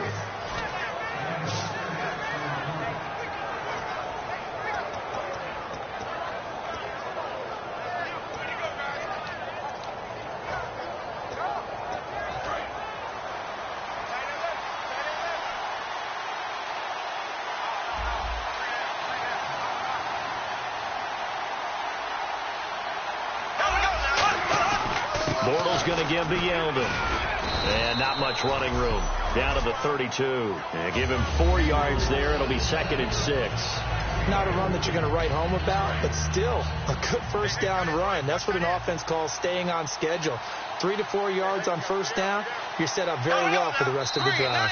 Bortles going to give to Yeldon. And not much running room. Down to the 32. And give him 4 yards there. It'll be 2nd and 6. Not a run that you're going to write home about, but still a good 1st down run. That's what an offense calls staying on schedule. 3 to 4 yards on 1st down. You're set up very well for the rest of the drive.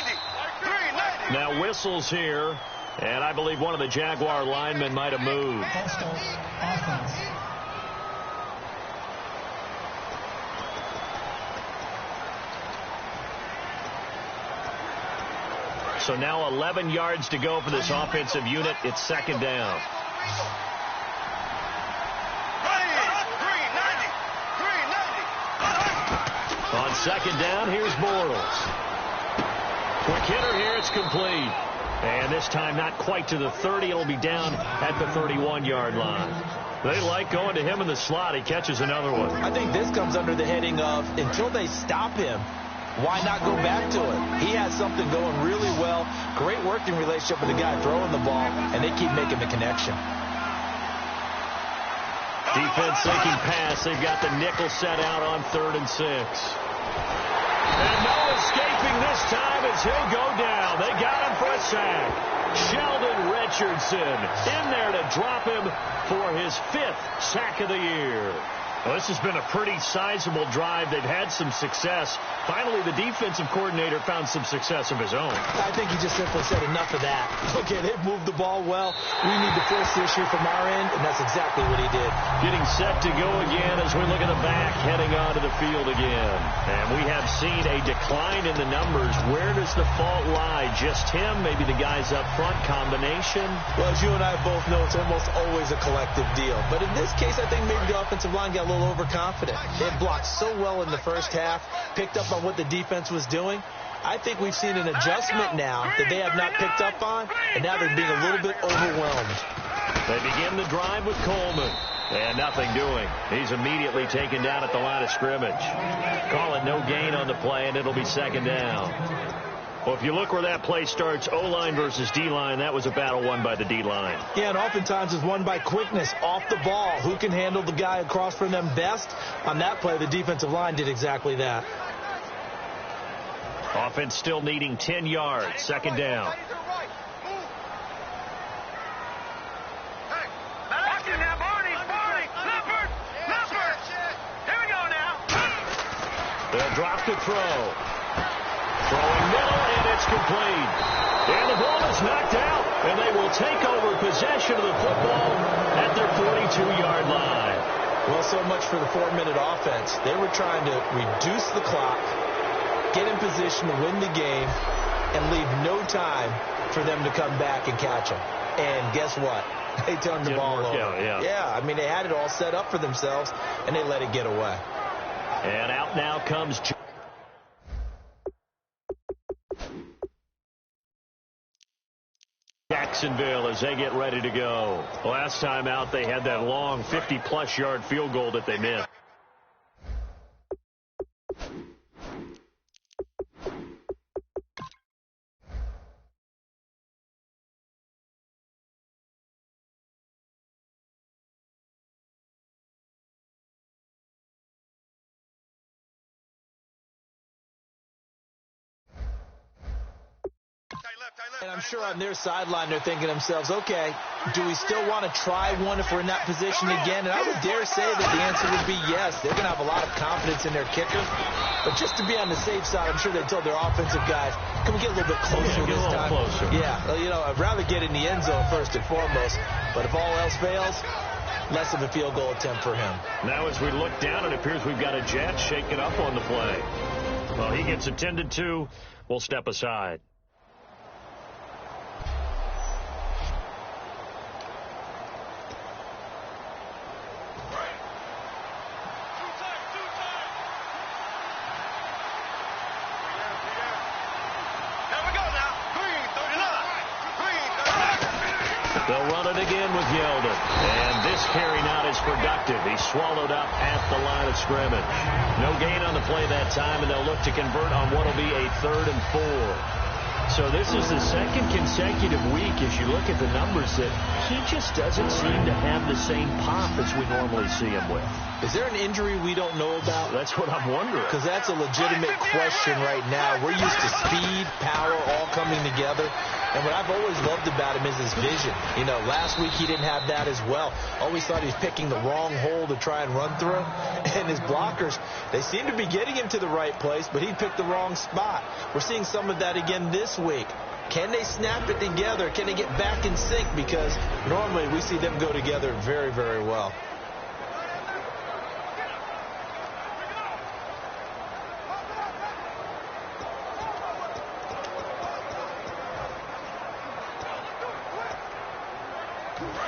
Now whistles here. And I believe one of the Jaguar linemen might have moved. Offense. So now 11 yards to go for this offensive unit. It's 2nd down. On 2nd down, here's Bortles. Quick hitter here, it's complete. And this time not quite to the 30. It'll be down at the 31-yard line. They like going to him in the slot. He catches another one. I think this comes under the heading of until they stop him, why not go back to it? He has something going really well. Great working relationship with the guy throwing the ball, and they keep making the connection. Defense thinking pass. They've got the nickel set out on 3rd and 6. And no escaping this time as he'll go down. They got him for a sack. Sheldon Richardson in there to drop him for his 5th sack of the year. Well, this has been a pretty sizable drive. They've had some success. Finally, the defensive coordinator found some success of his own. I think he just simply said enough of that. Okay, they've moved the ball well. We need to force the issue from our end, and that's exactly what he did. Getting set to go again as we look at the back, heading onto the field again. And we have seen a decline in the numbers. Where does the fault lie? Just him? Maybe the guys up front? Combination? Well, as you and I both know, it's almost always a collective deal. But in this case, I think maybe the offensive line got a little overconfident. They had blocked so well in the 1st half, picked up on what the defense was doing. I think we've seen an adjustment now that they have not picked up on, and now they're being a little bit overwhelmed. They begin the drive with Coleman. And nothing doing. He's immediately taken down at the line of scrimmage. Call it no gain on the play, and it'll be 2nd down. Well, if you look where that play starts, O-line versus D-line, that was a battle won by the D-line. Yeah, and oftentimes it's won by quickness, off the ball. Who can handle the guy across from them best? On that play, the defensive line did exactly that. Offense still needing 10 yards. Second down. They'll drop to throw. Throwing middle, and it's complete. And the ball is knocked out, and they will take over possession of the football at their 42-yard line. Well, so much for the 4-minute offense. They were trying to reduce the clock, get in position to win the game, and leave no time for them to come back and catch them. And guess what? They turned the ball over. Yeah, I mean, they had it all set up for themselves, and they let it get away. And out now comes Jacksonville as they get ready to go. Last time out, they had that long 50-plus yard field goal that they missed. And I'm sure on their sideline they're thinking to themselves, okay, do we still want to try one if we're in that position again? And I would dare say that the answer would be yes. They're going to have a lot of confidence in their kicker. But just to be on the safe side, I'm sure they told their offensive guys, can we get a little bit closer this time? Yeah, well, you know, I'd rather get in the end zone first and foremost. But if all else fails, less of a field goal attempt for him. Now as we look down, it appears we've got a Jet shaking up on the play. Well, he gets attended to. We'll step aside. They'll run it again with Yeldon. And this carry not as productive. He's swallowed up at the line of scrimmage. No gain on the play that time, and they'll look to convert on what will be a 3rd and 4. So this is the second consecutive week, as you look at the numbers, that he just doesn't seem to have the same pop as we normally see him with. Is there an injury we don't know about? That's what I'm wondering. Because that's a legitimate question right now. We're used to speed, power, all coming together. And what I've always loved about him is his vision. You know, last week he didn't have that as well. Always thought he was picking the wrong hole to try and run through. And his blockers, they seem to be getting him to the right place, but he picked the wrong spot. We're seeing some of that again this week. Can they snap it together? Can they get back in sync? Because normally we see them go together very, very well.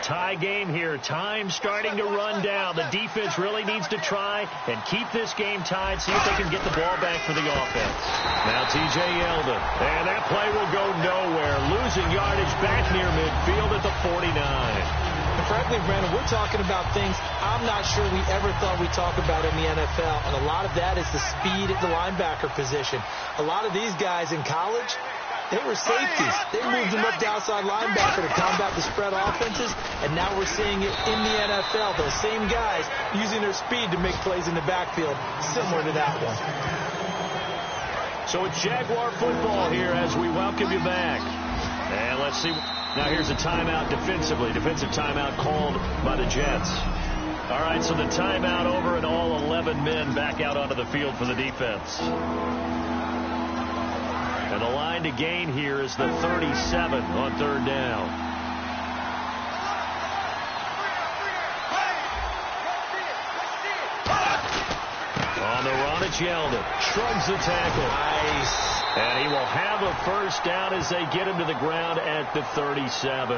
Tie game here. Time starting to run down. The defense really needs to try and keep this game tied, see if they can get the ball back for the offense. Now T.J. Yeldon. And that play will go nowhere. Losing yardage back near midfield at the 49. And frankly, Brandon, we're talking about things I'm not sure we ever thought we'd talk about in the NFL. And a lot of that is the speed at the linebacker position. A lot of these guys in college, they were safeties. They moved them up to outside linebacker to combat the spread offenses, and now we're seeing it in the NFL. Those same guys using their speed to make plays in the backfield, similar to that one. So it's Jaguar football here as we welcome you back. And let's see. Now here's a timeout defensively. Defensive timeout called by the Jets. All right, so the timeout over and all 11 men back out onto the field for the defense. And the line to gain here is the 37 on 3rd down. On the run, it's Yeldon. Shrugs the tackle. Nice. And he will have a first down as they get him to the ground at the 37.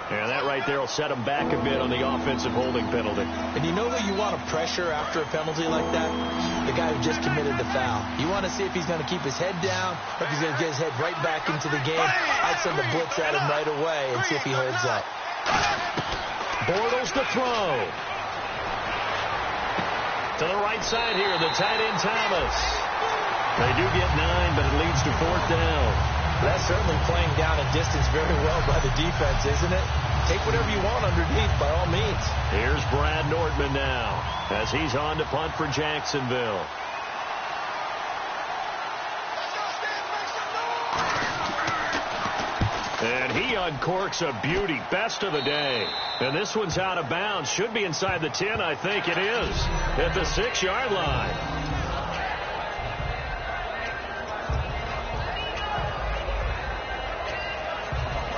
And that right there will set him back a bit on the offensive holding penalty. And you know who you want to pressure after a penalty like that? The guy who just committed the foul. You want to see if he's going to keep his head down or if he's going to get his head right back into the game. I'd send the blitz at him right away and see if he holds up. Bortles to throw. To the right side here, the tight end Thomas. They do get 9, but it leads to 4th down. That's certainly playing down a distance very well by the defense, isn't it? Take whatever you want underneath, by all means. Here's Brad Nordman now as he's on to punt for Jacksonville. And he uncorks a beauty. Best of the day. And this one's out of bounds. Should be inside the 10, I think it is. At the 6-yard line.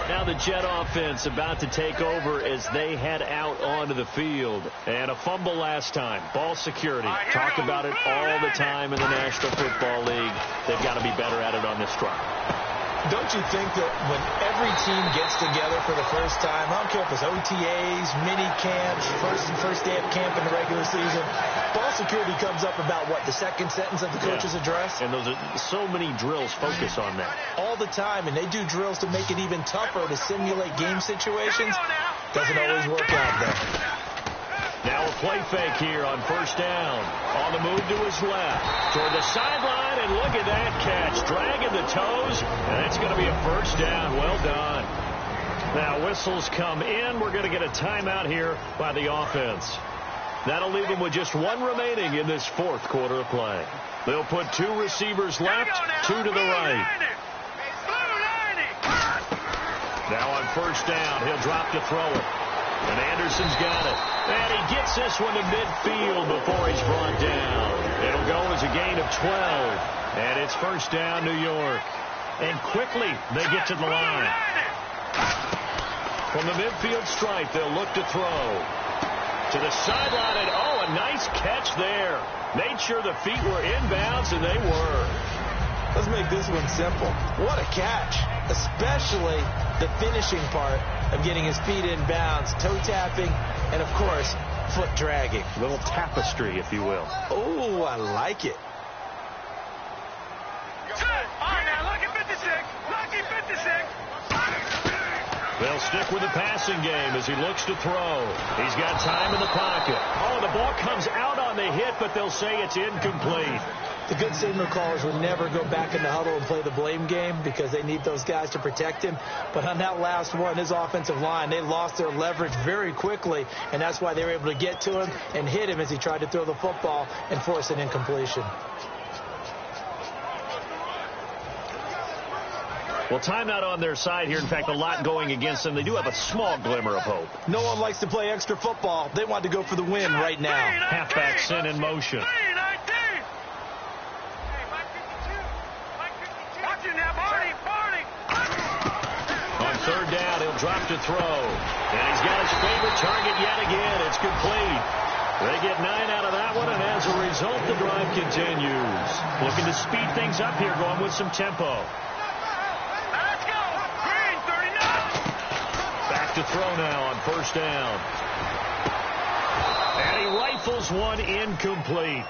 Now the Jet offense about to take over as they head out onto the field. And a fumble last time. Ball security. Talk about it all the time in the National Football League. They've got to be better at it on this drive. Don't you think that when every team gets together for the first time, I don't care if it's OTAs, mini camps, first day of camp in the regular season, ball security comes up about, what, the second sentence of the coach's address? And those are so many drills focus on that. All the time, and they do drills to make it even tougher to simulate game situations. Doesn't always work out, though. Now a play fake here on 1st down. On the move to his left. Toward the sideline, and look at that catch. Dragging the toes, and it's going to be a 1st down. Well done. Now whistles come in. We're going to get a timeout here by the offense. That'll leave them with just 1 remaining in this 4th quarter of play. They'll put 2 receivers left, 2 to the right. Now on 1st down, he'll drop to throw it. And Anderson's got it. And he gets this one to midfield before he's brought down. It'll go as a gain of 12. And it's 1st down, New York. And quickly, they get to the line. From the midfield stripe, they'll look to throw. To the sideline, and oh, a nice catch there. Made sure the feet were inbounds, and they were. Let's make this one simple. What a catch, especially the finishing part of getting his feet in bounds, toe tapping, and, of course, foot dragging. A little tapestry, if you will. Oh, I like it. They'll stick with the passing game as he looks to throw. He's got time in the pocket. Oh, the ball comes out on the hit, but they'll say it's incomplete. The good signal callers would never go back in the huddle and play the blame game because they need those guys to protect him. But on that last one, his offensive line, they lost their leverage very quickly, and that's why they were able to get to him and hit him as he tried to throw the football and force an incompletion. Well, timeout on their side here. In fact, a lot going against them. They do have a small glimmer of hope. No one likes to play extra football. They want to go for the win right now. Halfback sent in motion. On 3rd down, he'll drop to throw. And he's got his favorite target yet again. It's complete. They get 9 out of that one, and as a result, the drive continues. Looking to speed things up here, going with some tempo. Back to throw now on 1st down. And he rifles one incomplete.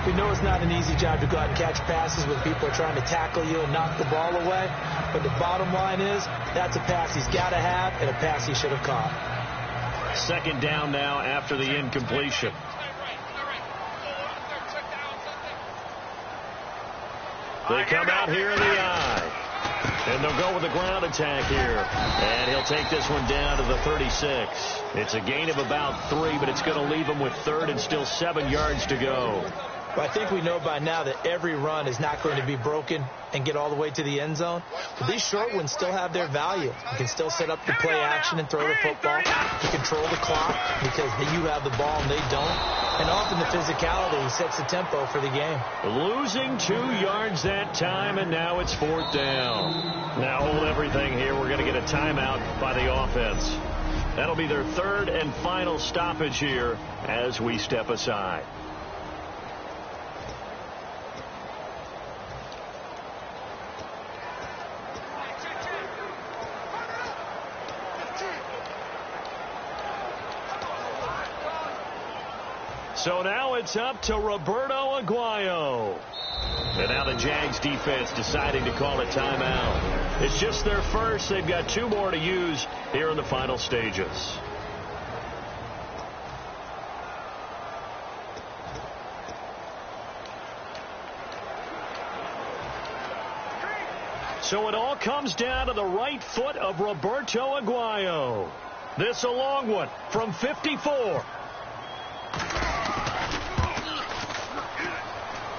We know it's not an easy job to go out and catch passes when people are trying to tackle you and knock the ball away. But the bottom line is, that's a pass he's got to have and a pass he should have caught. 2nd down now after the incompletion. They come out here in the eye. And they'll go with a ground attack here. And he'll take this one down to the 36. It's a gain of about 3, but it's going to leave him with 3rd and still 7 yards to go. But I think we know by now that every run is not going to be broken and get all the way to the end zone. But these short ones still have their value. You can still set up the play action and throw the football. You control the clock because you have the ball and they don't. And often the physicality sets the tempo for the game. Losing 2 yards that time, and now it's 4th down. Now hold everything here. We're going to get a timeout by the offense. That'll be their 3rd and final stoppage here as we step aside. So now it's up to Roberto Aguayo. And now the Jags defense deciding to call a timeout. It's just their first. They've got 2 more to use here in the final stages. So it all comes down to the right foot of Roberto Aguayo. This a long one from 54.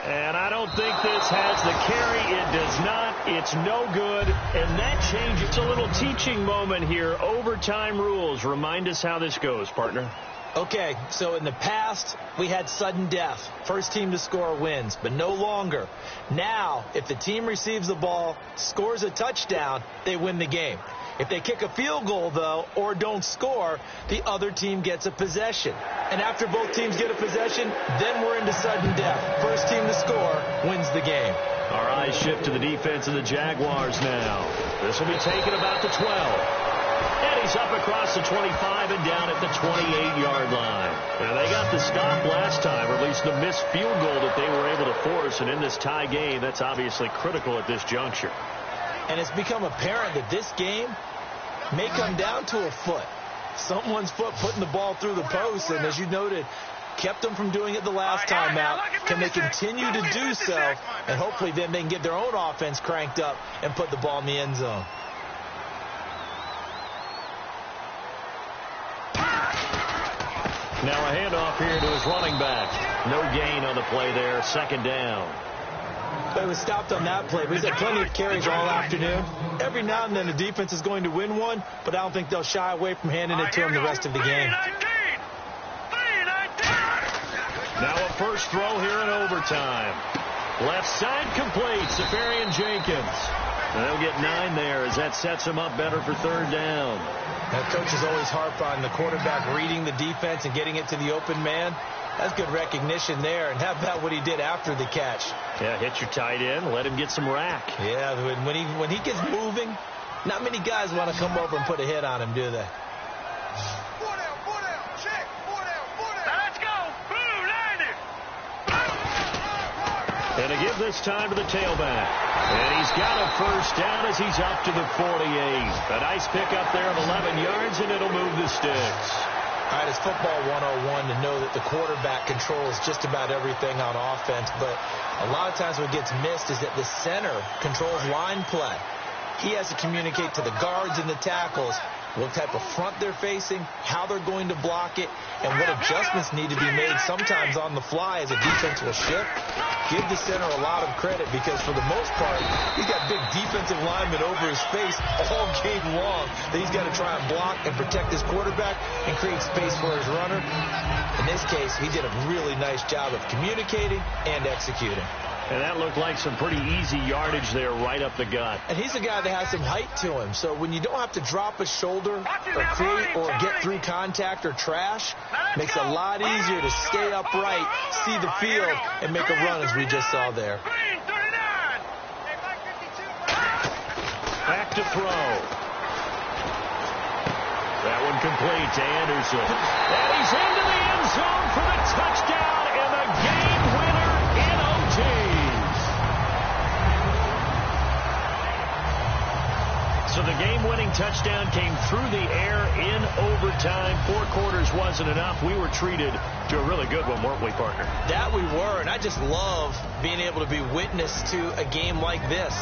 And I don't think this has the carry. It does not. It's no good. And that changes. A little teaching moment here. Overtime rules. Remind us how this goes, partner. Okay, so in the past, we had sudden death. First team to score wins, but no longer. Now, if the team receives the ball, scores a touchdown, they win the game. If they kick a field goal, though, or don't score, the other team gets a possession. And after both teams get a possession, then we're into sudden death. First team to score wins the game. Our eyes shift to the defense of the Jaguars now. This will be taken about the 12. And he's up across the 25 and down at the 28-yard line. And they got the stop last time, or at least the missed field goal that they were able to force. And in this tie game, that's obviously critical at this juncture. And it's become apparent that this game may come down to a foot. Someone's foot putting the ball through the post, and as you noted, kept them from doing it the last time out. Can they continue to do so? And hopefully then they can get their own offense cranked up and put the ball in the end zone. Now a handoff here to his running back. No gain on the play there. Second down. But it was stopped on that play. But he's had plenty of carries all afternoon. Every now and then the defense is going to win one, but I don't think they'll shy away from handing it to him the rest of the game. Now a first throw here in overtime. Left side complete. Safarian Jenkins. And they'll get 9 there as that sets him up better for third down. Now, coaches always harp on the quarterback reading the defense and getting it to the open man. That's good recognition there. And how about what he did after the catch? Yeah, hit your tight end, let him get some rack. Yeah, when he gets moving, not many guys want to come over and put a hit on him, do they? Let's go. Blue, line it. And to give this time to the tailback. And he's got a first down as he's up to the 48. A nice pickup there of 11 yards, and it'll move the sticks. All right, it's football 101 to know that the quarterback controls just about everything on offense, but a lot of times what gets missed is that the center controls line play. He has to communicate to the guards and the tackles what type of front they're facing, how they're going to block it, and what adjustments need to be made sometimes on the fly as a defense will shift. Give the center a lot of credit because for the most part, he's got big defensive linemen over his face all game long that he's got to try and block and protect his quarterback and create space for his runner. In this case, he did a really nice job of communicating and executing. And that looked like some pretty easy yardage there right up the gut. And he's a guy that has some height to him. So when you don't have to drop a shoulder or create or get through contact or trash, makes it a lot easier to stay upright, see the field, and make a run as we just saw there. Back to throw. That one complete to Anderson. And he's into the end zone for the touchdown and the game winner in OT. So the game-winning touchdown came through the air in overtime. 4 quarters wasn't enough. We were treated to a really good one, weren't we, partner? That we were, and I just love being able to be witness to a game like this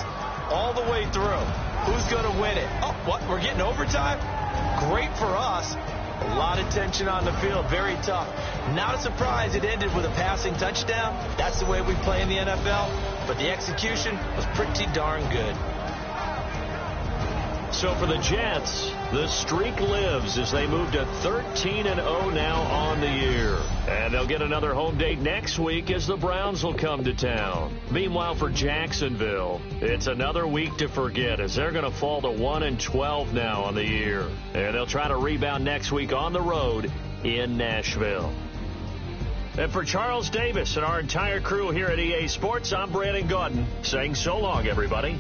all the way through. Who's going to win it? Oh, what? We're getting overtime? Great for us. A lot of tension on the field. Very tough. Not a surprise it ended with a passing touchdown. That's the way we play in the NFL. But the execution was pretty darn good. So for the Jets, the streak lives as they move to 13-0 now on the year. And they'll get another home date next week as the Browns will come to town. Meanwhile, for Jacksonville, it's another week to forget as they're going to fall to 1-12 now on the year. And they'll try to rebound next week on the road in Nashville. And for Charles Davis and our entire crew here at EA Sports, I'm Brandon Gaudin saying so long, everybody.